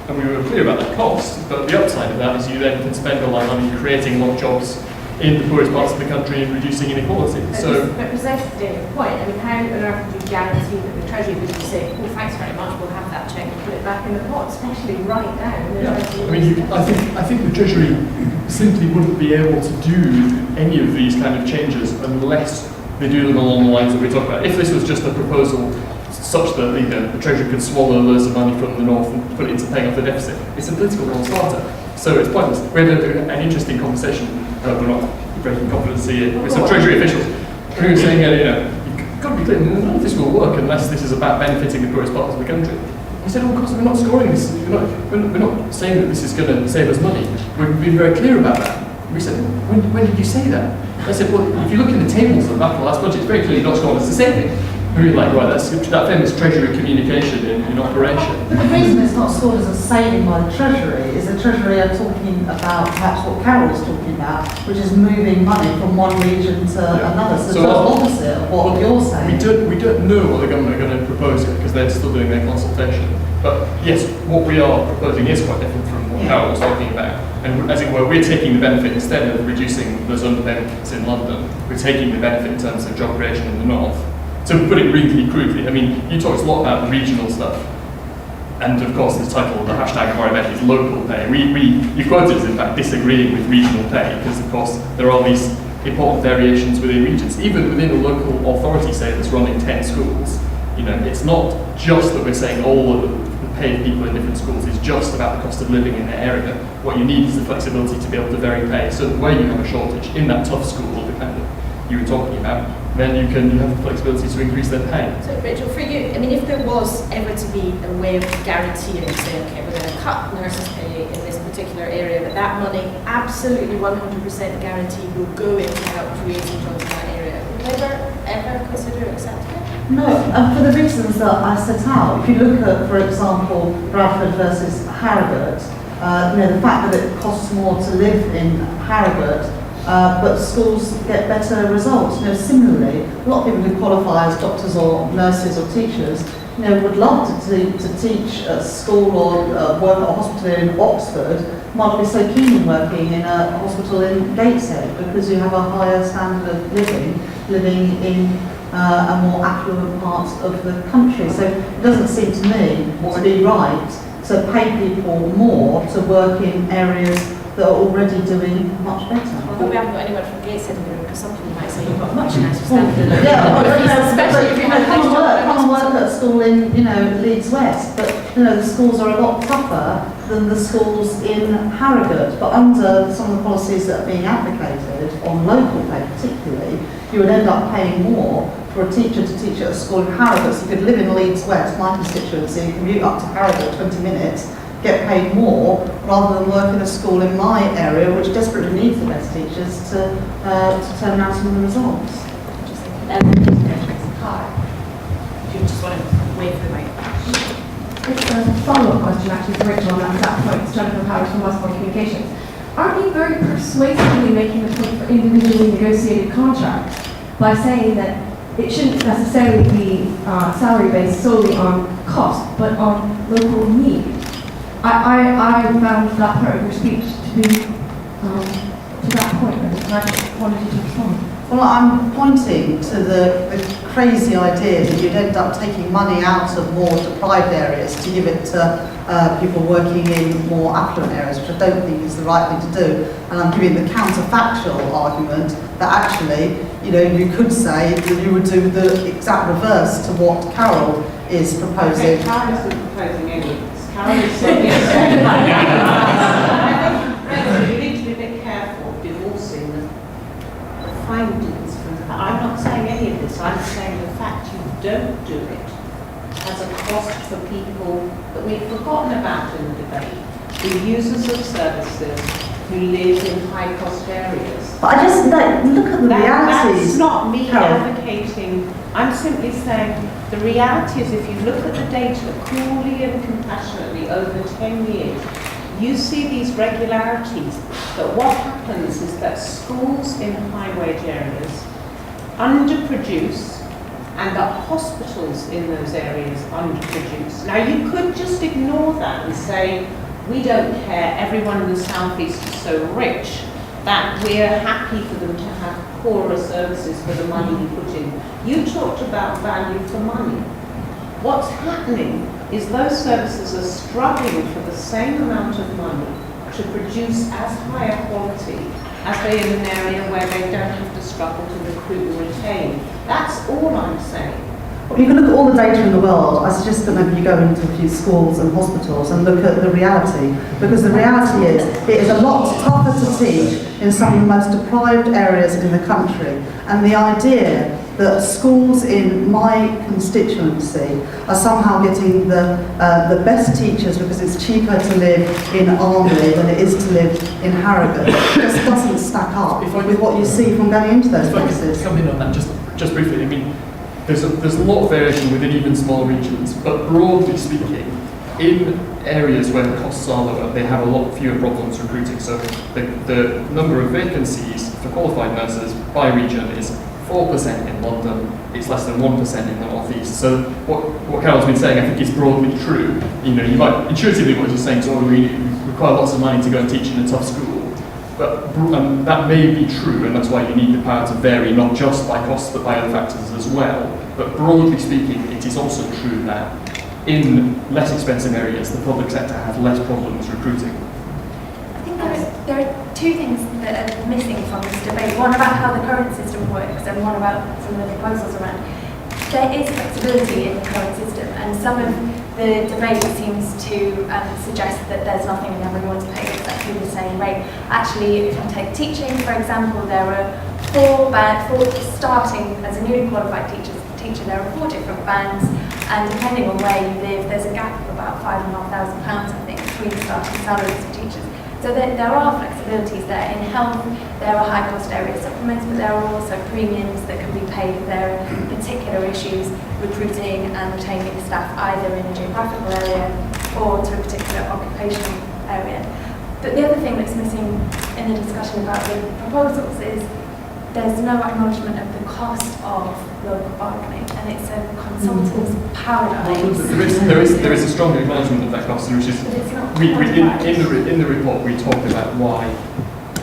And we were clear about that cost, but the upside of that is you then can spend all that money creating more jobs in the poorest parts of the country and reducing inequality. But precisely to your point, I mean, how on earth would you guarantee that the Treasury would say, oh, thanks very much, we'll have that check and put it back in the pot, especially right now? I mean, I think the Treasury simply wouldn't be able to do any of these kind of changes unless they do them along the lines that we talk about. If this was just a proposal such that the Treasury could swallow loads of money from the North and put it into paying off the deficit, it's a political non-starter. So it's pointless. We had an interesting conversation, we're not breaking confidence here, with some Treasury officials. We were saying, you've got to be clear, none of this will work unless this is about benefiting the poorest parts of the country. We said, of course, we're not scoring this. We're not saying that this is going to save us money. We've been very clear about that. We said, when did you say that? I said, well, if you look in the tables of that last budget, it's very clearly not scored as a saving. We were like, right, that's that famous Treasury communication in operation. But the reason it's not scored as a saving by the Treasury is the Treasury are talking about perhaps what Carol was talking about, which is moving money from one region to another. So, the opposite of what you're saying. We don't know what the government are going to propose yet because they're still doing their consultation. But yes, what we are proposing is quite different from what Carol was talking about. And as it were, we're taking the benefit, instead of reducing those underpayments in London, we're taking the benefit in terms of job creation in the north. So to put it really crudely, I mean, you talked a lot about regional stuff. And of course, the title of the hashtag of our event is local pay. You quoted us, in fact, disagreeing with regional pay, because of course, there are these important variations within regions. Even within a local authority, say, that's running 10 schools, it's not just that we're saying all of the pay of people in different schools is just about the cost of living in their area. What you need is the flexibility to be able to vary pay. So where you have a shortage in that tough school dependent you were talking about, then you have the flexibility to increase their pay. So Rachel, for you, I mean, if there was ever to be a way of guaranteeing, saying, okay, we're going to cut nurses' pay in this particular area, but that money absolutely 100% guaranteed will go into help creating jobs in that area, would you ever consider accepting it? No, for the reasons that I set out. If you look at, for example, Bradford versus Harrogate, the fact that it costs more to live in Harrogate, but schools get better results. Similarly, a lot of people who qualify as doctors or nurses or teachers, would love to teach at school or work at a hospital in Oxford, might not be so keen on working in a hospital in Gateshead because you have a higher standard of living in a more affluent part of the country. So it doesn't seem to me to be right to pay people more to work in areas that are already doing much better. Although we haven't got anyone from Gateshead in the room, because some people might say you've got much nicer standard. Especially if you come and work at a school in, Leeds West, but the schools are a lot tougher than the schools in Harrogate. But under some of the policies that are being advocated on local pay particularly, you would end up paying more for a teacher to teach at a school in Harrogate. So you could live in Leeds West, my constituency, commute up to Harrogate 20 minutes, get paid more, rather than work in a school in my area which desperately needs the best teachers to turn around some of the results. Hi. Do you just want to wait for the mic? It's a follow-up question actually to Rachel on that point. It's Jennifer Powers from Westport Communications. Aren't you very persuasively making the point for individually negotiated contracts by saying that it shouldn't necessarily be salary based solely on cost, but on local need? I found that part of your speech to be to that point, and I wanted you to respond. Well, I'm pointing to the crazy idea that you'd end up taking money out of more deprived areas to give it to people working in more affluent areas, which I don't think is the right thing to do. And I'm giving the counterfactual argument that actually, you could say that you would do the exact reverse to what Carol is proposing. Okay, Carol isn't proposing any of this. Carol is saying I think we need to be a bit careful divorcing the findings from the. I'm not saying any of this. I'm saying the fact you don't do it has a cost for people that we've forgotten about in the debate, the users of services who live in high-cost areas. But I just look at the realities. That's not me Carol. advocating. I'm simply saying the reality is if you look at the data coolly and compassionately over 10 years, you see these regularities. But what happens is that schools in high-wage areas underproduce and that hospitals in those areas underproduce. Now you could just ignore that and say, we don't care, everyone in the southeast is so rich that we're happy for them to have poorer services for the money we put in. You talked about value for money. What's happening is those services are struggling for the same amount of money to produce as high a quality as they in an area where they don't have to struggle to recruit and retain. That's all I'm saying. Well, you can look at all the data in the world. I suggest that maybe you go into a few schools and hospitals and look at the reality, because the reality is it is a lot tougher to teach in some of the most deprived areas in the country. And the idea that schools in my constituency are somehow getting the best teachers because it's cheaper to live in Armley than it is to live in Harrogate. It just doesn't stack up with what you see from going into those places. Come in on that just briefly. I mean, there's a lot of variation within even small regions, but broadly speaking, in areas where the costs are lower, they have a lot fewer problems recruiting. So the number of vacancies for qualified nurses by region is 4% in London, it's less than 1% in the North East. So what Carol's been saying, I think, is broadly true. You know, you might intuitively what you're saying, so we require lots of money to go and teach in a tough school. But that may be true, and that's why you need the power to vary, not just by costs, but by other factors as well. But broadly speaking, it is also true that in less expensive areas, the public sector has less problems recruiting. I think there are two things that are missing from this debate. One about how the current system works, and one about some of the proposals around. There is flexibility in the current system, and some of the debate seems to suggest that there's nothing and everyone's paid exactly the same rate. Actually, if you take teaching, for example, there are four starting as a newly qualified teacher, there are 4 different bands, and depending on where you live, there's a gap of about £5,500, I think, between starting salaries for teachers. So there are flexibilities there. In health, there are high cost area supplements, but there are also premiums that can be paid if there are particular issues recruiting and retaining staff either in a geographical area or to a particular occupational area. But the other thing that's missing in the discussion about the proposals is there's no acknowledgement of the cost of local bargaining, and it's a consultant's paradise. There is a strong acknowledgement of that cost, which is in the report we talked about why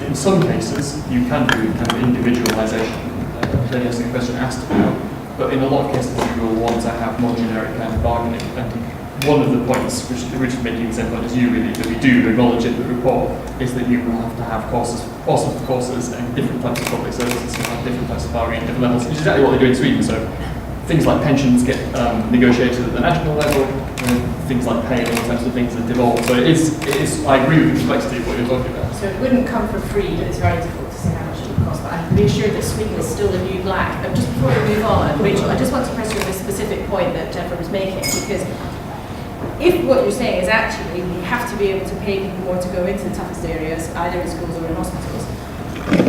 in some cases you can do kind of individualisation. Then there's a question asked about, but in a lot of cases you will want to have more generic kind of bargaining. And one of the points, which is making example as you really, that we do acknowledge in the report, is that you will have to have courses and different types of public services and have different types of bargaining at different levels, which is exactly what they do in Sweden. So things like pensions get negotiated at the national level, things like pay and all types of things are devolved. So it is, I agree with the complexity of what you're talking about. So it wouldn't come for free, but it's very difficult to say how much it would cost. But I'm pretty sure that Sweden is still the new black. Just before we move on, Rachel, I just want to press you on this specific point that Jennifer was making, because if what you're saying is actually we have to be able to pay people more to go into the toughest areas, either in schools or in hospitals,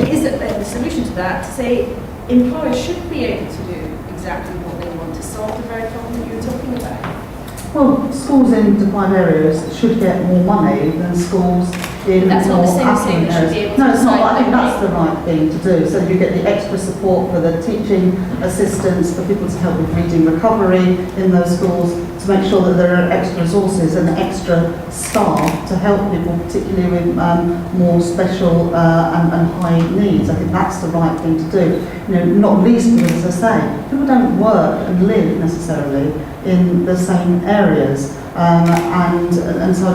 is it the solution to that to say employers should be able to do exactly what they want to solve the very problem that you're talking about? Well, schools in deprived areas should get more money than schools in That's not more the same thing, affluent they should be areas. able No, to it's not. I decide think their that's the right thing to do. So you get the extra support for the teaching assistants, for people to help with reading recovery in those schools, to make sure that there are extra resources and extra staff to help people, particularly with more special and high needs. I think that's the right thing to do. You know, not least because, as I say, people don't work and live necessarily in the same areas, and so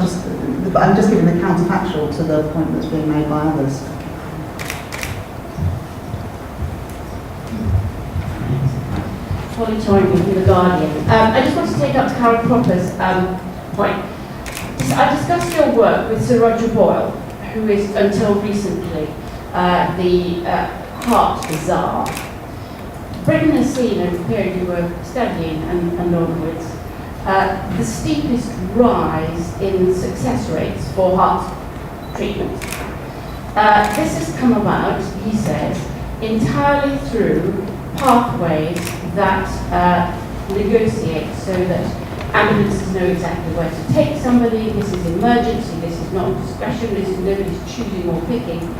I'm just giving the counterfactual to the point that's being made by others. Holly Torrington from The Guardian. I just want to take up Carol Cropper's point. I discussed your work with Sir Roger Boyle, who is, until recently, the Heart Bazaar. Britain has seen, over the period you were studying and onwards, the steepest rise in success rates for heart treatment. This has come about, he says, entirely through pathways that negotiate so that ambulances know exactly where to take somebody. This is emergency, this is not discretion, this is nobody's choosing or picking.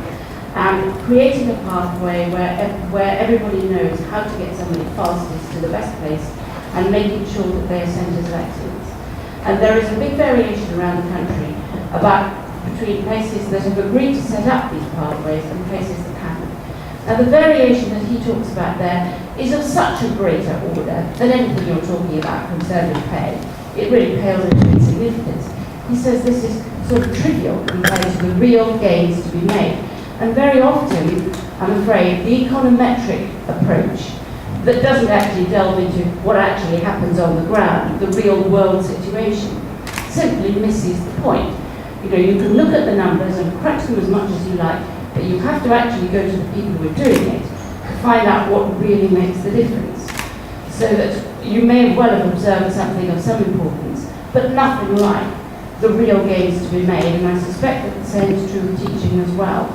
And creating a pathway where everybody knows how to get somebody fastest to the best place and making sure that they are centres of excellence. And there is a big variation around the country between places that have agreed to set up these pathways and places that haven't. Now the variation that he talks about there is of such a greater order than anything you're talking about concerning pay. It really pales into insignificance. He says this is sort of trivial compared to the real gains to be made. And very often, I'm afraid, the econometric approach that doesn't actually delve into what actually happens on the ground, the real world situation, simply misses the point. You know, you can look at the numbers and crunch them as much as you like, but you have to actually go to the people who are doing it, find out what really makes the difference. So that you may well have observed something of some importance, but nothing like the real gains to be made, and I suspect that the same is true of teaching as well.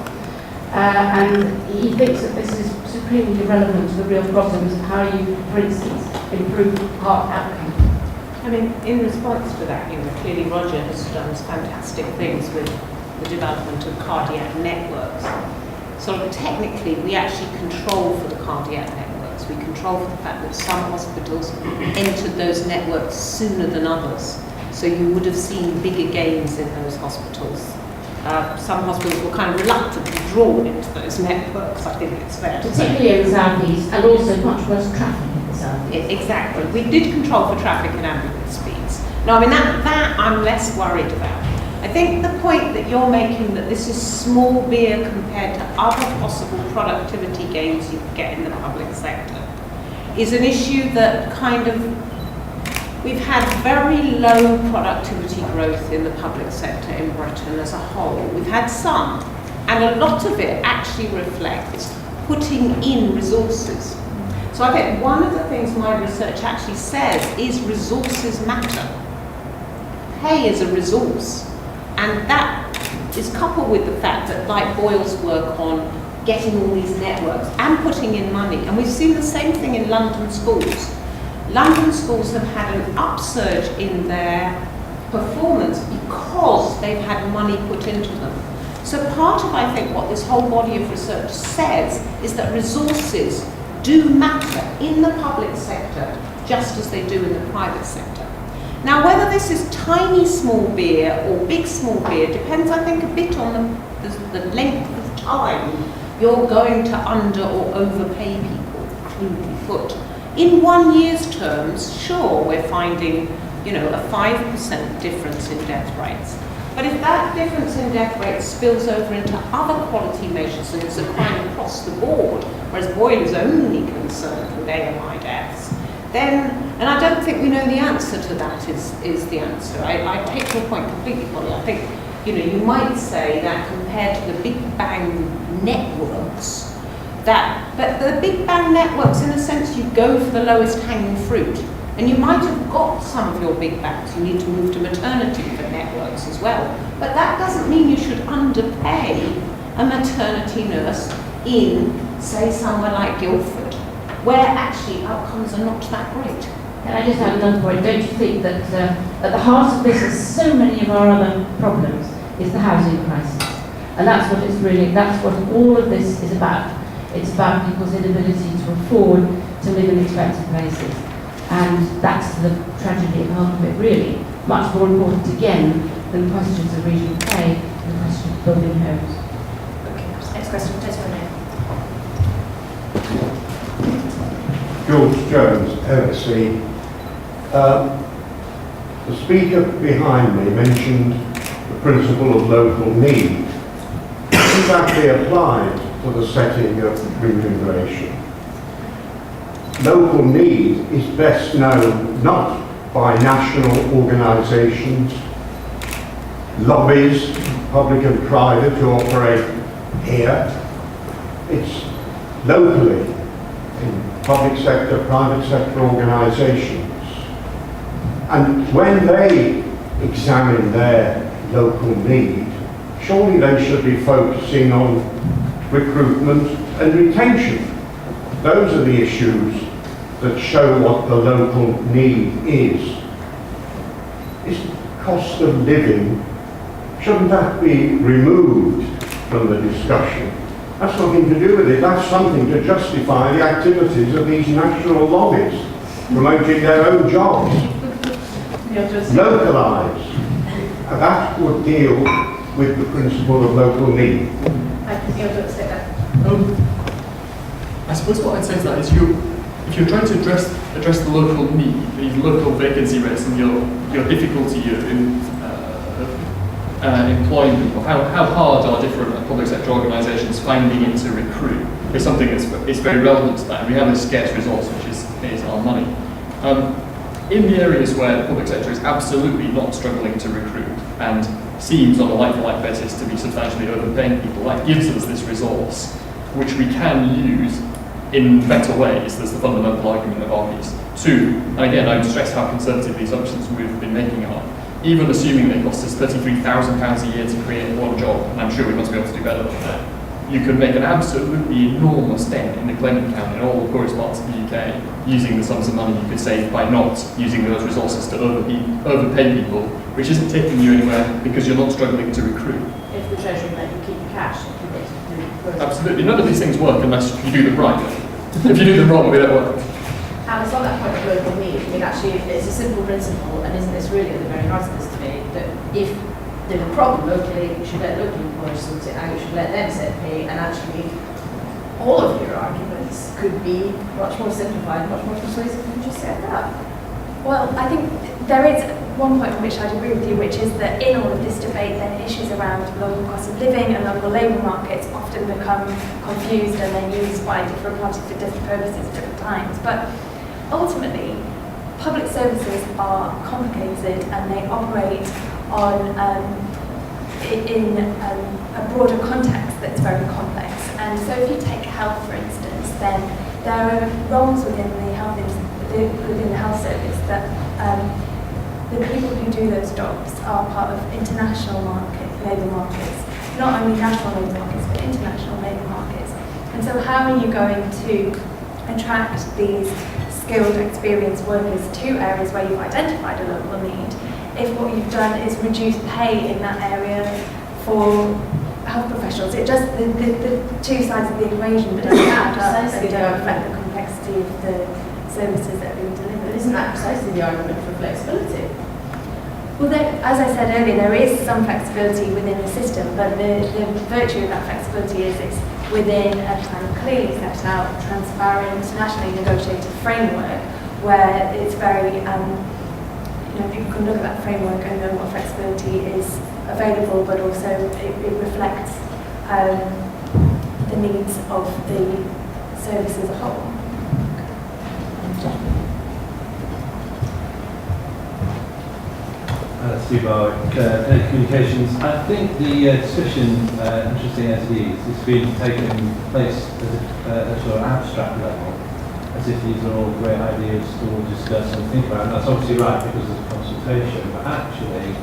And he thinks that this is supremely irrelevant to the real problems of how you, for instance, improve heart outcome. I mean, in response to that, clearly Roger has done fantastic things with the development of cardiac networks. Sort of technically, we actually control for the cardiac networks. We control for the fact that some hospitals entered those networks sooner than others. So you would have seen bigger gains in those hospitals. Some hospitals were kind of reluctantly drawn into those networks, I think it's fair to say. Particularly in the southeast, and also much worse traffic in the southeast. Exactly. We did control for traffic and ambulance speeds. No, I mean, that I'm less worried about. I think the point that you're making, that this is small beer compared to other possible productivity gains you could get in the public sector, is an issue that kind of, we've had very low productivity growth in the public sector in Britain as a whole. We've had some, and a lot of it actually reflects putting in resources. So I think one of the things my research actually says is resources matter. Pay is a resource, and that is coupled with the fact that, like Boyle's work on getting all these networks and putting in money, and we've seen the same thing in London schools. London schools have had an upsurge in their performance because they've had money put into them. So part of, I think, what this whole body of research says is that resources do matter in the public sector just as they do in the private sector. Now, whether this is tiny small beer or big small beer depends, I think, a bit on the length of time you're going to under or overpay people, crudely put. In 1 year's terms, sure, we're finding, a 5% difference in death rates. But if that difference in death rates spills over into other quality measures and is a crime across the board, whereas Boyle is only concerned with AMI deaths, then, and I don't think we know the answer to that is the answer. I take your point completely, Polly. I think, you might say that compared to the Big Bang networks, but the Big Bang networks, in a sense, you go for the lowest hanging fruit. And you might have got some of your big bangs. You need to move to maternity for networks as well. But that doesn't mean you should underpay a maternity nurse in, say, somewhere like Guildford, where actually outcomes are not that great. Can I just add another point? Don't you think that at the heart of this, as so many of our other problems, is the housing crisis? And that's what all of this is about. It's about people's inability to afford to live in expensive places. And that's the tragedy at the heart of it, really. Much more important, again, than questions of regional pay and the question of building homes. Okay, next question, Desmond. George Jones, LSE. The speaker behind me mentioned the principle of local need. Does that be applied to the setting of remuneration? Local need is best known not by national organisations, lobbies, public and private, who operate here. It's locally in public sector, private sector organisations. And when they examine their local need, surely they should be focusing on recruitment and retention. Those are the issues that show what the local need is. Is cost of living, shouldn't that be removed from the discussion? That's nothing to do with it. That's something to justify the activities of these national lobbies, promoting their own jobs. Localise. And that would deal with the principle of local need. I suppose what I'd say to that is if you're trying to address the local need, the local vacancy rates, and your difficulty in employing people, how hard are different public sector organisations finding it to recruit is something that's very relevant to that. And we have this scarce resource, which is our money. In the areas where the public sector is absolutely not struggling to recruit and seems on a like-for-like basis to be substantially overpaying people, that gives us this resource which we can use in better ways. There's the fundamental argument of our piece. Two, and again, I would stress how conservative the assumptions we've been making are. Even assuming they cost us £33,000 a year to create one job, and I'm sure we must be able to do better than that, you could make an absolutely enormous dent in the claimant count in all the poorest parts of the UK using the sums of money you could save by not using those resources to overpay people, which isn't taking you anywhere because you're not struggling to recruit. If the Treasury meant you keep your cash, if you basically... Absolutely. None of these things work unless you do them right. If you do them wrong, they don't work. And it's on that point of local need. I mean, actually, it's a simple principle, and isn't this really at the very heart of this debate, that if there's a problem locally, you should let local employers sort it out, you should let them set pay, and actually all of your arguments could be much more simplified, much more persuasive if you just said that. Well, I think there is one point on which I'd agree with you, which is that in all of this debate, then issues around local cost of living and local labour markets often become confused and then used by different parties for different purposes at different times. But ultimately, public services are complicated and they operate on in a broader context that's very complex. And so if you take health, for instance, then there are roles within the health service that the people who do those jobs are part of international labour markets, not only national labour markets, but international labour markets. And so how are you going to attract these skilled, experienced workers to areas where you've identified a local need if what you've done is reduce pay in that area for health professionals? It just, the two sides of the equation don't add up and don't reflect the complexity of the services that are being delivered. Isn't that precisely the argument for flexibility? Well, as I said earlier, there is some flexibility within the system, but the virtue of that flexibility is it's within a kind of clearly set out, transparent, nationally negotiated framework where it's very, people can look at that framework and know what flexibility is available, but also it reflects the needs of the service as a whole. Steve Barwick, Communications. I think the discussion, interesting as it is, has been taken place at a sort of abstract level, as if these are all great ideas to all discuss and think about. And that's obviously right because there's a consultation, but actually,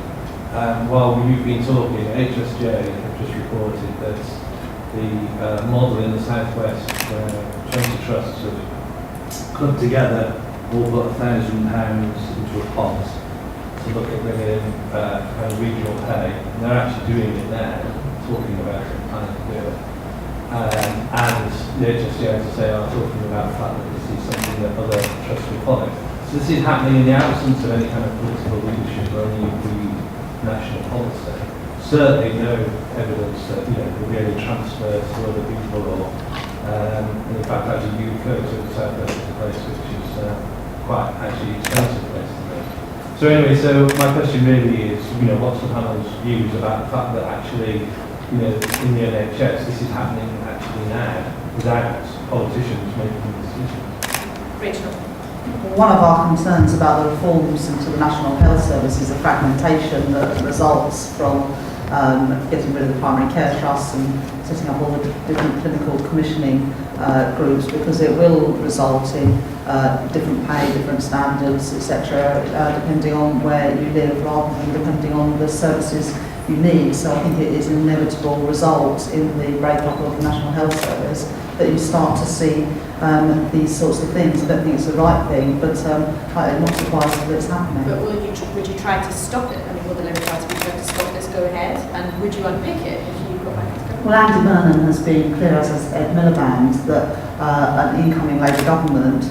while you've been talking, HSJ have just reported that the model in the southwest where charity trusts have clubbed together all but £1,000 into a pot to look at bringing in kind of regional pay. And they're actually doing it now, talking about it, planning to do it. And the HSC, as I say, are talking about the fact that this is something that other trusts will follow. So this is happening in the absence of any kind of political leadership or any national policy. Certainly no evidence that there will be any transfers to other people or and in fact actually you go to the southwest is a place which is quite actually expensive place to live. So anyway, so my question really is, what's the panel's views about the fact that actually, in the NHS, this is happening actually now without politicians making decisions? Rachel. One of our concerns about the reforms into the National Health Service is the fragmentation that results from getting rid of the primary care trusts and setting up all the different clinical commissioning groups, because it will result in different pay, different standards, etc., depending on where you live rather than depending on the services you need. So I think it is an inevitable result in the breakup of the National Health Service that you start to see these sorts of things. I don't think it's the right thing, but I'm not surprised that it's happening. But would you try to stop it? I mean, will the Labour Party be trying to stop this go ahead? And would you unpick it if you got back into government? Well, Andy Burnham has been clear, as has Ed Miliband, that an incoming Labour government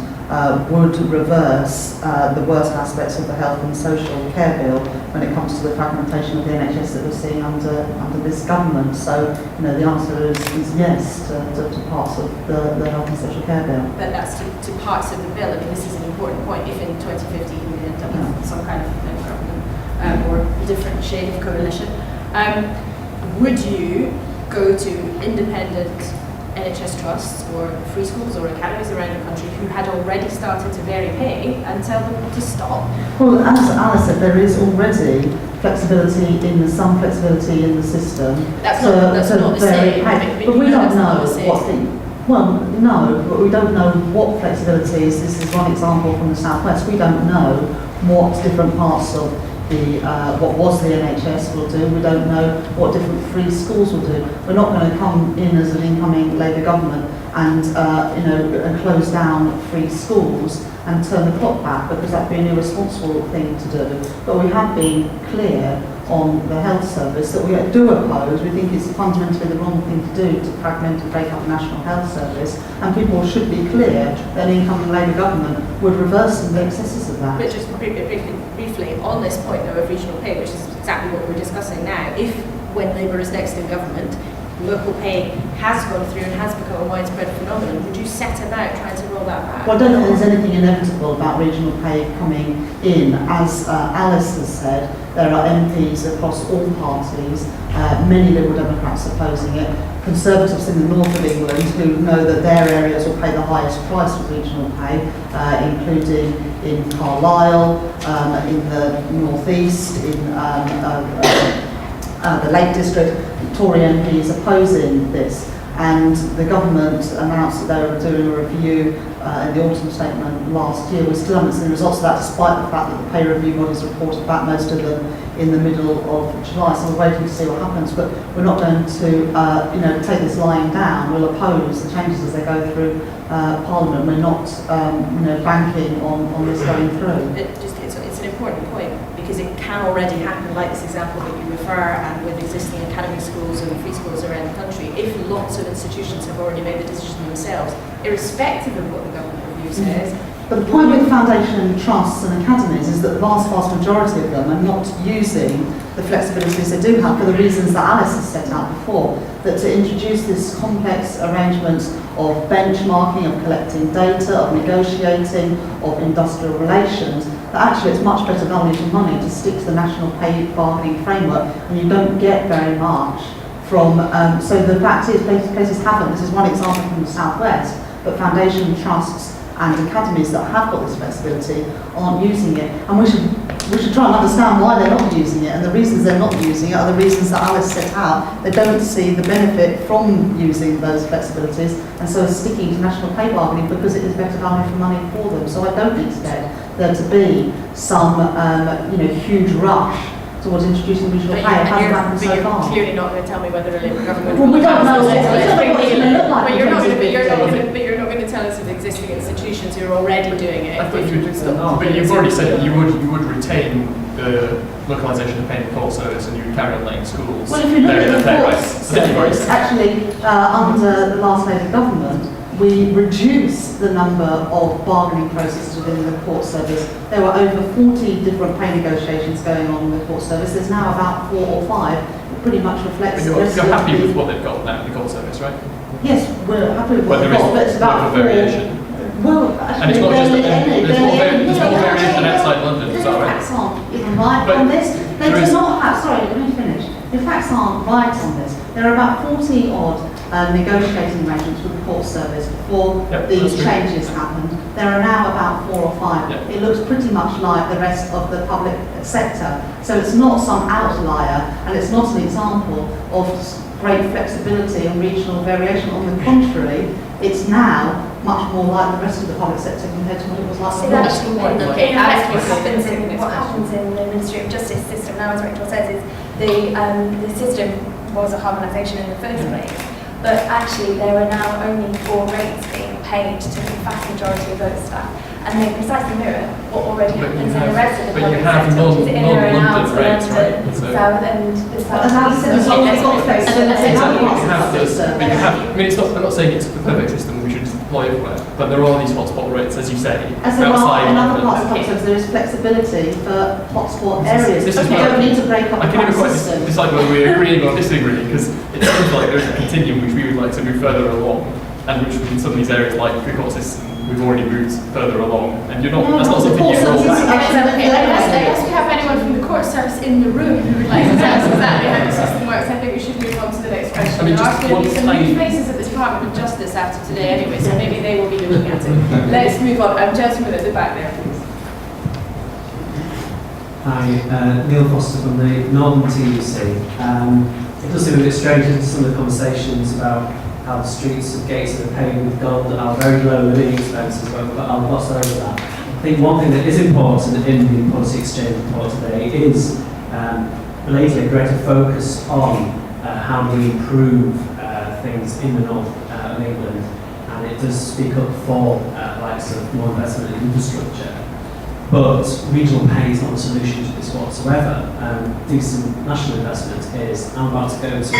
would reverse the worst aspects of the health and social care bill when it comes to the fragmentation of the NHS that we're seeing under this government. So, the answer is yes to parts of the health and social care bill. But that's to parts of the bill. I mean, this is an important point. If in 2015 we end up with some kind of government or a different shade of coalition, would you go to independent NHS trusts or free schools or academies around the country who had already started to vary pay and tell them to stop? Well, as Alice said, there is already some flexibility in the system. That's not the same. But we don't know what the... Well, no, but we don't know what flexibility is. This is one example from the Southwest. We don't know what different parts of the, what was the NHS will do. We don't know what different free schools will do. We're not going to come in as an incoming Labour government and, and close down free schools and turn the clock back, because that'd be an irresponsible thing to do. But we have been clear on the health service that we do oppose. We think it's fundamentally the wrong thing to do to fragment and break up the National Health Service, and people should be clear that an incoming Labour government would reverse some of the excesses of that. But just briefly on this point though of regional pay, which is exactly what we're discussing now, if when Labour is next in government, local pay has gone through and has become a widespread phenomenon, would you set about trying to roll that back? Well, I don't think there's anything inevitable about regional pay coming in. As Alice has said, there are MPs across all parties, many Liberal Democrats opposing it, Conservatives in the north of England who know that their areas will pay the highest price for regional pay, including in Carlisle, in the northeast, in the Lake District. Tory MPs opposing this, and the government announced that they were doing a review in the autumn statement last year. We still haven't seen the results of that, despite the fact that the pay review bodies reported back most of them in the middle of July. So we're waiting to see what happens, but we're not going to take this lying down. We'll oppose the changes as they go through Parliament. We're not banking on this going through. It's an important point, because it can already happen, like this example that you refer, and with existing academy schools and free schools around the country, if lots of institutions have already made the decision themselves, irrespective of what the government review says. But the point with foundation trusts and academies is that the vast majority of them are not using the flexibilities they do have for the reasons that Alice has set out before, that to introduce this complex arrangement of benchmarking, of collecting data, of negotiating, of industrial relations, that actually it's much better value for money to stick to the national pay bargaining framework, and you don't get very much from, so the fact is places haven't. This is one example from the Southwest, but foundation trusts and academies that have got this flexibility aren't using it, and we should try and understand why they're not using it, and the reasons they're not using it are the reasons that Alice set out. They don't see the benefit from using those flexibilities, and so are sticking to national pay bargaining because it is better value for money for them. So I don't expect there to be some huge rush towards introducing regional pay. It hasn't happened so far. You're clearly not going to tell me whether a Labour government. Well, we don't know what it's going to look like. But you're not going to tell us of existing institutions who are already doing it. I thought you would. But you've already said that you would retain the localisation of paying the court service, and you would carry on letting schools. Well, if you look at the court right? service, actually, under the last Labour government, we reduced the number of bargaining processes within the court service. There were over 40 different pay negotiations going on in the court service. There's now about 4 or 5. It pretty much reflects the rest you're of happy the... with what they've got now in the court service, right? Yes, we're happy with what But they've there is got, but it's about local variation. Well, And it's not just there's more variation outside London, is that the right? facts aren't even right But on this. They there do is- not have, sorry, let me finish. The facts aren't right on this. There are about 40 odd negotiating arrangements with the court service before these changes happened. There are now about 4 or 5. Yep. It looks pretty much like the rest of the public sector. So it's not some outlier, and it's not an example of great flexibility and regional variation. On the contrary, it's now much more like the rest of the public sector compared to what it was like So before. that's Okay, what happens in the Ministry of Justice system now, as Rachel says, is the system was a harmonisation in the first place, but actually there are now only 4 rates being paid to the vast majority of those staff, and they precisely mirror what already happens in the rest of the public sector, which is inner and out, London, South and the South. And as I said, there's got flexibility. I'm not saying it's the perfect system we should deploy everywhere, but there are these hotspot rates, as you say, As there are outside in other London. parts of the service, there is flexibility for hotspot areas. This is You where- don't need to break up I the can never quite system. decide whether we're agreeing or disagreeing, because it seems like there's a continuum which we would like to move further along, and which in some of these areas like the court system, we've already moved further along, and you're not, that's not something you roll back. Unless we have anyone from the court service in the room who would like to tell us exactly how the system works, I think we should move on to the next question. I mean, There are just going to be one some new tiny- faces at the Department of Justice after today anyway, so maybe they will be looking at it. Let's move on. Gentleman at the back there, please. Hi, Neil Foster from the Northern TUC. It does seem a bit strange in some of the conversations about how the streets and gates are paved with gold, our very low living expenses, but I'll gloss over that. I think one thing that is important in the policy exchange report today is related a greater focus on how we improve things in the north of England, and it does speak up for likes of more investment in infrastructure. But regional pay is not a solution to this whatsoever. Decent national investment is. I'm about to go to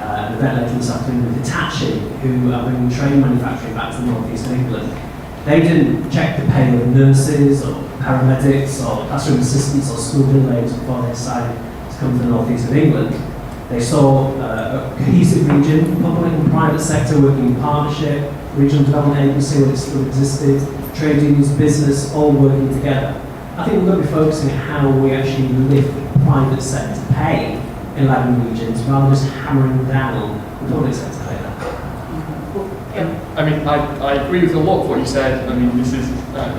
an event later this afternoon with Hitachi, who are bringing train manufacturing back to the northeast of England. They didn't check the pay of nurses or paramedics or classroom assistants or school builders before they decided to come to the northeast of England. They saw a cohesive region, public and private sector working in partnership, regional development agency when it still existed, trade unions, business, all working together. I think we're going to be focusing on how we actually lift private sector pay in lagging regions rather than just hammering down the public sector pay. I mean, I agree with a lot of what you said. I mean, this is,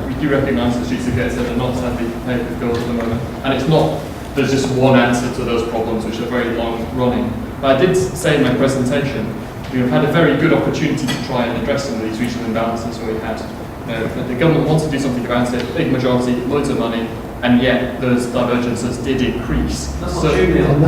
we do recognise the streets of gates that are not sadly paved with gold at the moment. And it's not, there's just one answer to those problems which are very long running. But I did say in my presentation, we've had a very good opportunity to try and address some of these regional imbalances where we had the government wants to do something about it, big majority, loads of money, and yet those divergences did increase. That's not true, Neil.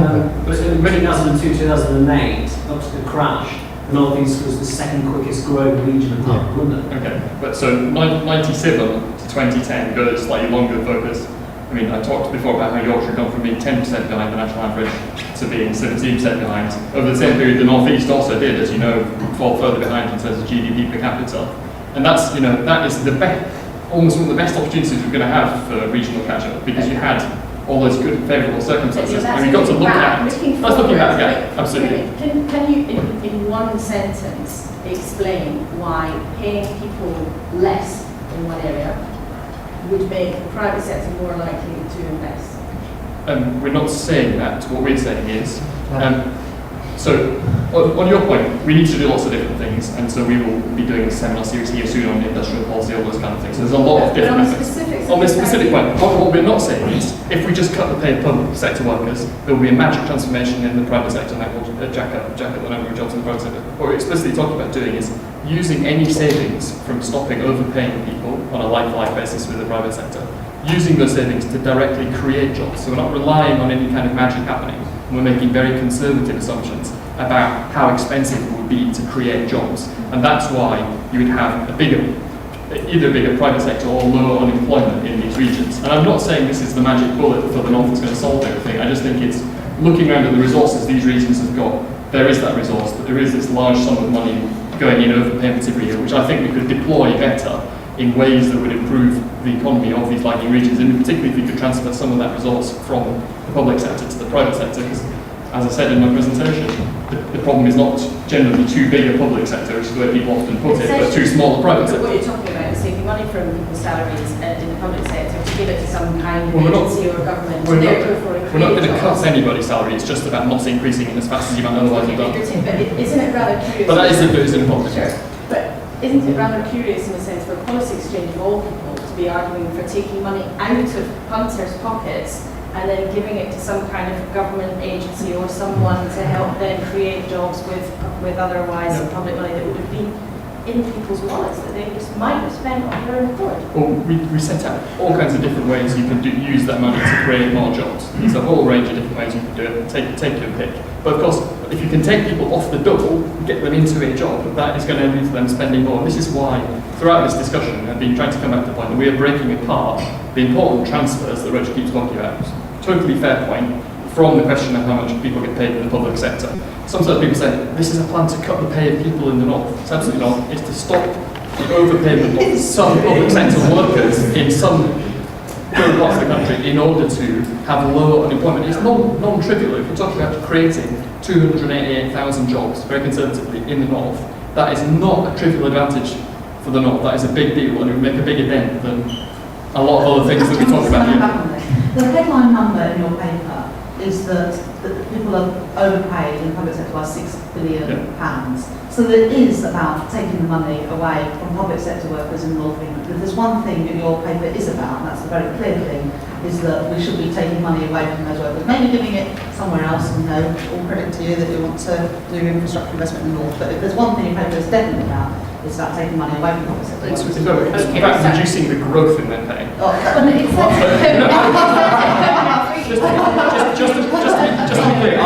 But in 2002, 2008, up to the crash, the North East was the second quickest growing region apart from London. Okay, but so 97 to 2010, go slightly longer focus. I mean, I talked before about how Yorkshire had gone from being 10% behind the national average to being 17% behind. Over the same period, the North East also did, as you know, fall further behind in terms of GDP per capita. And that's, you know, that is the best, almost one of the best opportunities we're going to have for regional catch-up, because you had all those good, favourable circumstances, So and we've got to look at that's looking that again, absolutely. Can you, in one sentence, explain why paying people less in one area would make the private sector more likely to invest? We're not saying that. What we're saying is, so on your point, we need to do lots of different things, and so we will be doing a seminar series here soon on industrial policy, all those kind of things. So there's a lot of different methods. On this specific point, what we're not saying is, if we just cut the pay of public sector workers, there will be a magic transformation in the private sector, and that will jack up the number of jobs in the private sector. What we're explicitly talking about doing is using any savings from stopping overpaying people on a like-for-like basis with the private sector, using those savings to directly create jobs. So we're not relying on any kind of magic happening. We're making very conservative assumptions about how expensive it would be to create jobs. And that's why you would have either a bigger private sector or lower unemployment in these regions. And I'm not saying this is the magic bullet for the North that's going to solve everything. I just think it's looking around at the resources these regions have got. There is that resource, but there is this large sum of money going in overpayments every year, which I think we could deploy better in ways that would improve the economy of these lagging regions, and particularly if we could transfer some of that resource from the public sector to the private sector, because as I said in my presentation, the problem is not generally too big a public sector, which is where people often put it, but too small a private sector. What you're talking about is taking money from people's salaries in the public sector to give it to some kind of Well, agency or government. We're not going to cut anybody's salary, it's just about not increasing it as fast as you might otherwise have done. But isn't it rather curious? But that is important. Sure. But isn't it rather curious in a sense for a policy exchange of all people to be arguing for taking money out of punters' pockets and then giving it to some kind of government agency or someone to help them create jobs with otherwise public money that would have been in people's wallets that they just might have spent on their own accord? Well, we set out all kinds of different ways you can use that money to create more jobs. There's a whole range of different ways you can do it. Take your pick. But of course, if you can take people off the dole, get them into a job, that is going to lead to them spending more. And this is why, throughout this discussion, I've been trying to come back to the point that we are breaking apart the important transfers that Roger keeps talking about. Totally fair point, from the question of how much people get paid in the public sector. Sometimes people say, this is a plan to cut the pay of people in the north. It's absolutely not. It's to stop the overpayment of some public sector workers in some rural parts of the country in order to have lower unemployment. It's non-trivial. If we're talking about creating 288,000 jobs, very conservatively, in the north, that is not a trivial advantage for the north. That is a big deal, and it would make a bigger dent than a lot of other things that we talk about here. The headline number in your paper is that that people are overpaid in the public sector by £6 billion. So that it is about taking the money away from public sector workers in North England. If there's one thing that your paper is about, and that's a very clear thing, is that we should be taking money away from those workers, maybe giving it somewhere else, and all credit to you that you want to do infrastructure investment in the North. But if there's one thing your paper is definitely about, it's about taking money away from public sector workers. It's about reducing the growth in their pay. Just to be clear,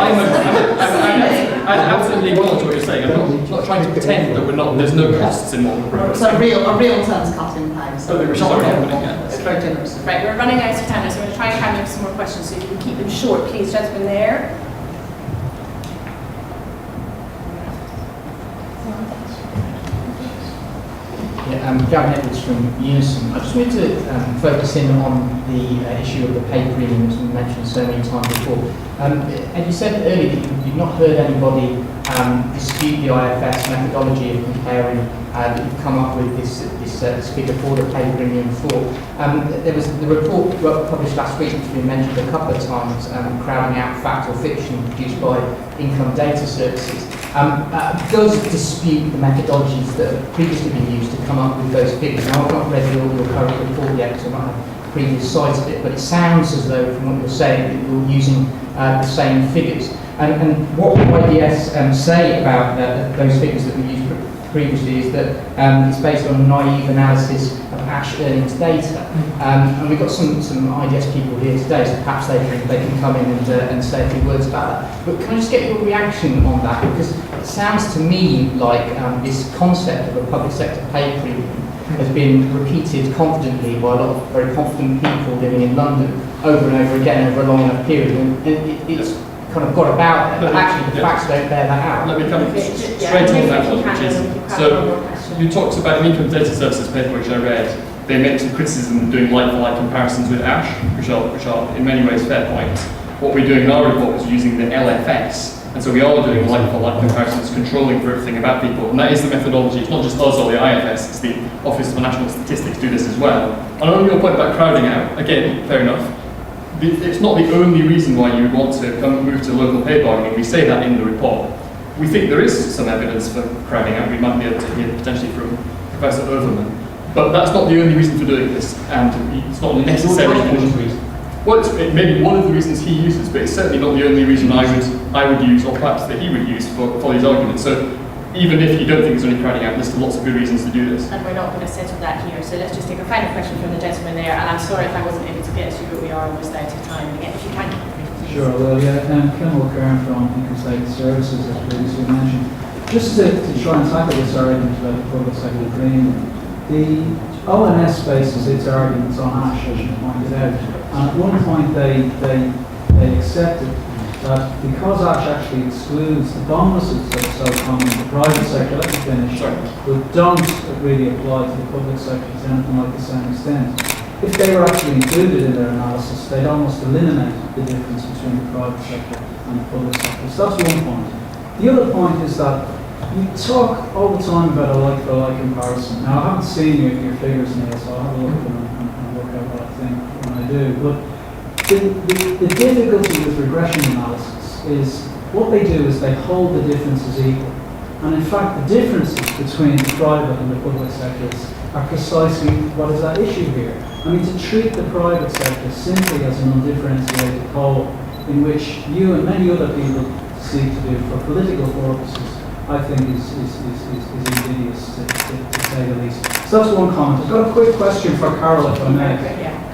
I absolutely acknowledge what you're saying. I'm not trying to pretend that there's no costs in what we're proposing. So real terms cut in pay. So which is already happening, yeah. It's very generous. Right, we're running out of time now, so we're going to try and cram in some more questions, so if you can keep them short, please, gentlemen there. Gavin Edwards from Unison. I just wanted to focus in on the issue of the pay premium, as we mentioned so many times before. And you said earlier that you've not heard anybody dispute the IFS methodology of comparing, that you've come up with this figure for the pay premium for. There was the report published last week, which has been mentioned a couple of times, crowding out fact or fiction produced by Income Data Services. Does dispute the methodologies that have previously been used to come up with those figures. Now, I've not read your current report yet, because I've not had previous sight of it, but it sounds as though, from what you're saying, that you're using the same figures. And what IDS say about those figures that we used previously is that it's based on a naive analysis of Ash earnings data. And we've got some IDS people here today, so perhaps they can come in and say a few words about that. But can I just get your reaction on that? Because it sounds to me like this concept of a public sector pay premium has been repeated confidently by a lot of very confident people living in London over and over again over a long enough period. And it's kind of got about there, but actually the facts don't bear that out. Let me come straight on that one, which is, so you talked about the Income Data Services paper which I read. They make some criticism of doing like-for-like comparisons with Ash, which are in many ways fair points. What we're doing in our report is using the LFS, and so we are doing like-for-like comparisons, controlling for everything about people, and that is the methodology. It's not just us or the IFS, it's the Office for National Statistics do this as well. And on your point about crowding out, again, fair enough. It's not the only reason why you would want to move to local pay bargaining. We say that in the report. We think there is some evidence for crowding out. We might be able to hear potentially from Professor Overman. But that's not the only reason for doing this, and it's not necessarily the only reason. Well, it may be one of the reasons he uses, but it's certainly not the only reason I would use, or perhaps that he would use for these arguments. So even if you don't think there's only crowding out, there's lots of good reasons to do this. And we're not going to settle that here, so let's just take a final question from the gentleman there, and I'm sorry if I wasn't able to get to you, but we are almost out of time. Again, if you can. Sure, well, yeah, Ken Mulcairn from Income Data Services, as previously mentioned. Just to try and tackle this argument about the public sector premium, the ONS bases its arguments on Ash, as you pointed out, and at one point they accepted that because Ash actually excludes the bonuses that are so common in the private sector, let me finish, but don't really apply to the public sector to anything like the same extent. If they were actually included in their analysis, they'd almost eliminate the difference between the private sector and the public sector. So that's one point. The other point is that you talk all the time about a like-for-like comparison. Now, I haven't seen your figures, Neil, so I'll have a look at them and work out what I think when I do. But the difficulty with regression analysis is what they do is they hold the differences equal. And in fact, the differences between the private and the public sectors are precisely what is at issue here. I mean, to treat the private sector simply as an undifferentiated whole, in which you and many other people seek to do for political purposes, I think is invidious, to say the least. So that's one comment. I've got a quick question for Carol, if I may.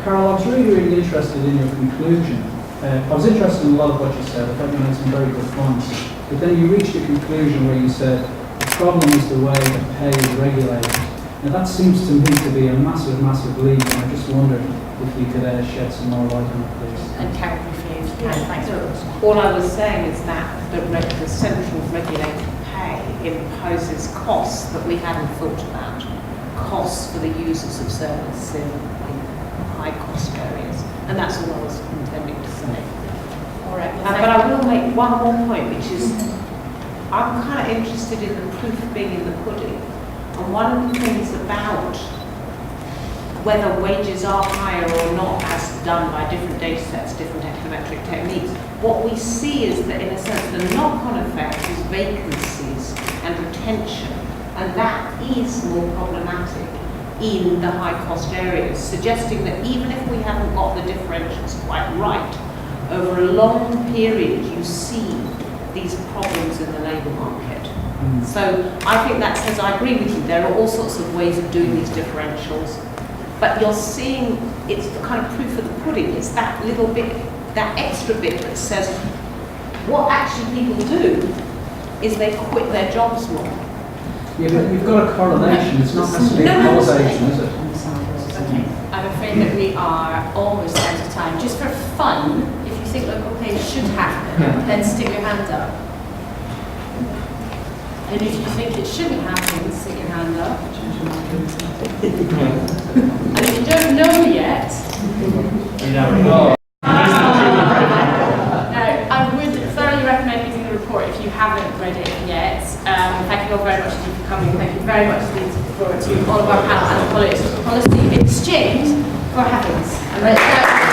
Carol, I was really interested in your conclusion. I was interested in a lot of what you said. I thought you made some very good points. But then you reached a conclusion where you said, the problem is the way that pay is regulated. Now that seems to me to be a massive leap, and I just wondered if you could shed some more light on it, please. And Carol, briefly, if you can. Thanks. All I was saying is that the central regulated pay imposes costs that we hadn't thought about. Costs for the users of service in high cost areas. And that's all I was intending to say. All right. But I will make one more point, which is I'm kind of interested in the proof being in the pudding. And one of the things about whether wages are higher or not as done by different data sets, different econometric techniques, what we see is that in a sense the knock-on effect is vacancies and retention, and that is more problematic in the high-cost areas, suggesting that even if we haven't got the differentials quite right, over a long period you see these problems in the labour market. So I think that says, I agree with you, there are all sorts of ways of doing these differentials, but you're seeing it's the kind of proof of the pudding. It's that little bit, that extra bit that says what actually people do is they quit their jobs more. Yeah, but you've got a correlation, it's not necessarily a causation, is it? Okay, I'm afraid that we are almost out of time. Just for fun, if you think local pay should happen, then stick your hand up. And if you think it shouldn't happen, stick your hand up. And if you don't know yet, now, I would thoroughly recommend reading the report if you haven't read it yet. Thank you all very much indeed for coming. Thank you very much indeed to all of our panel and policy exchange for having us.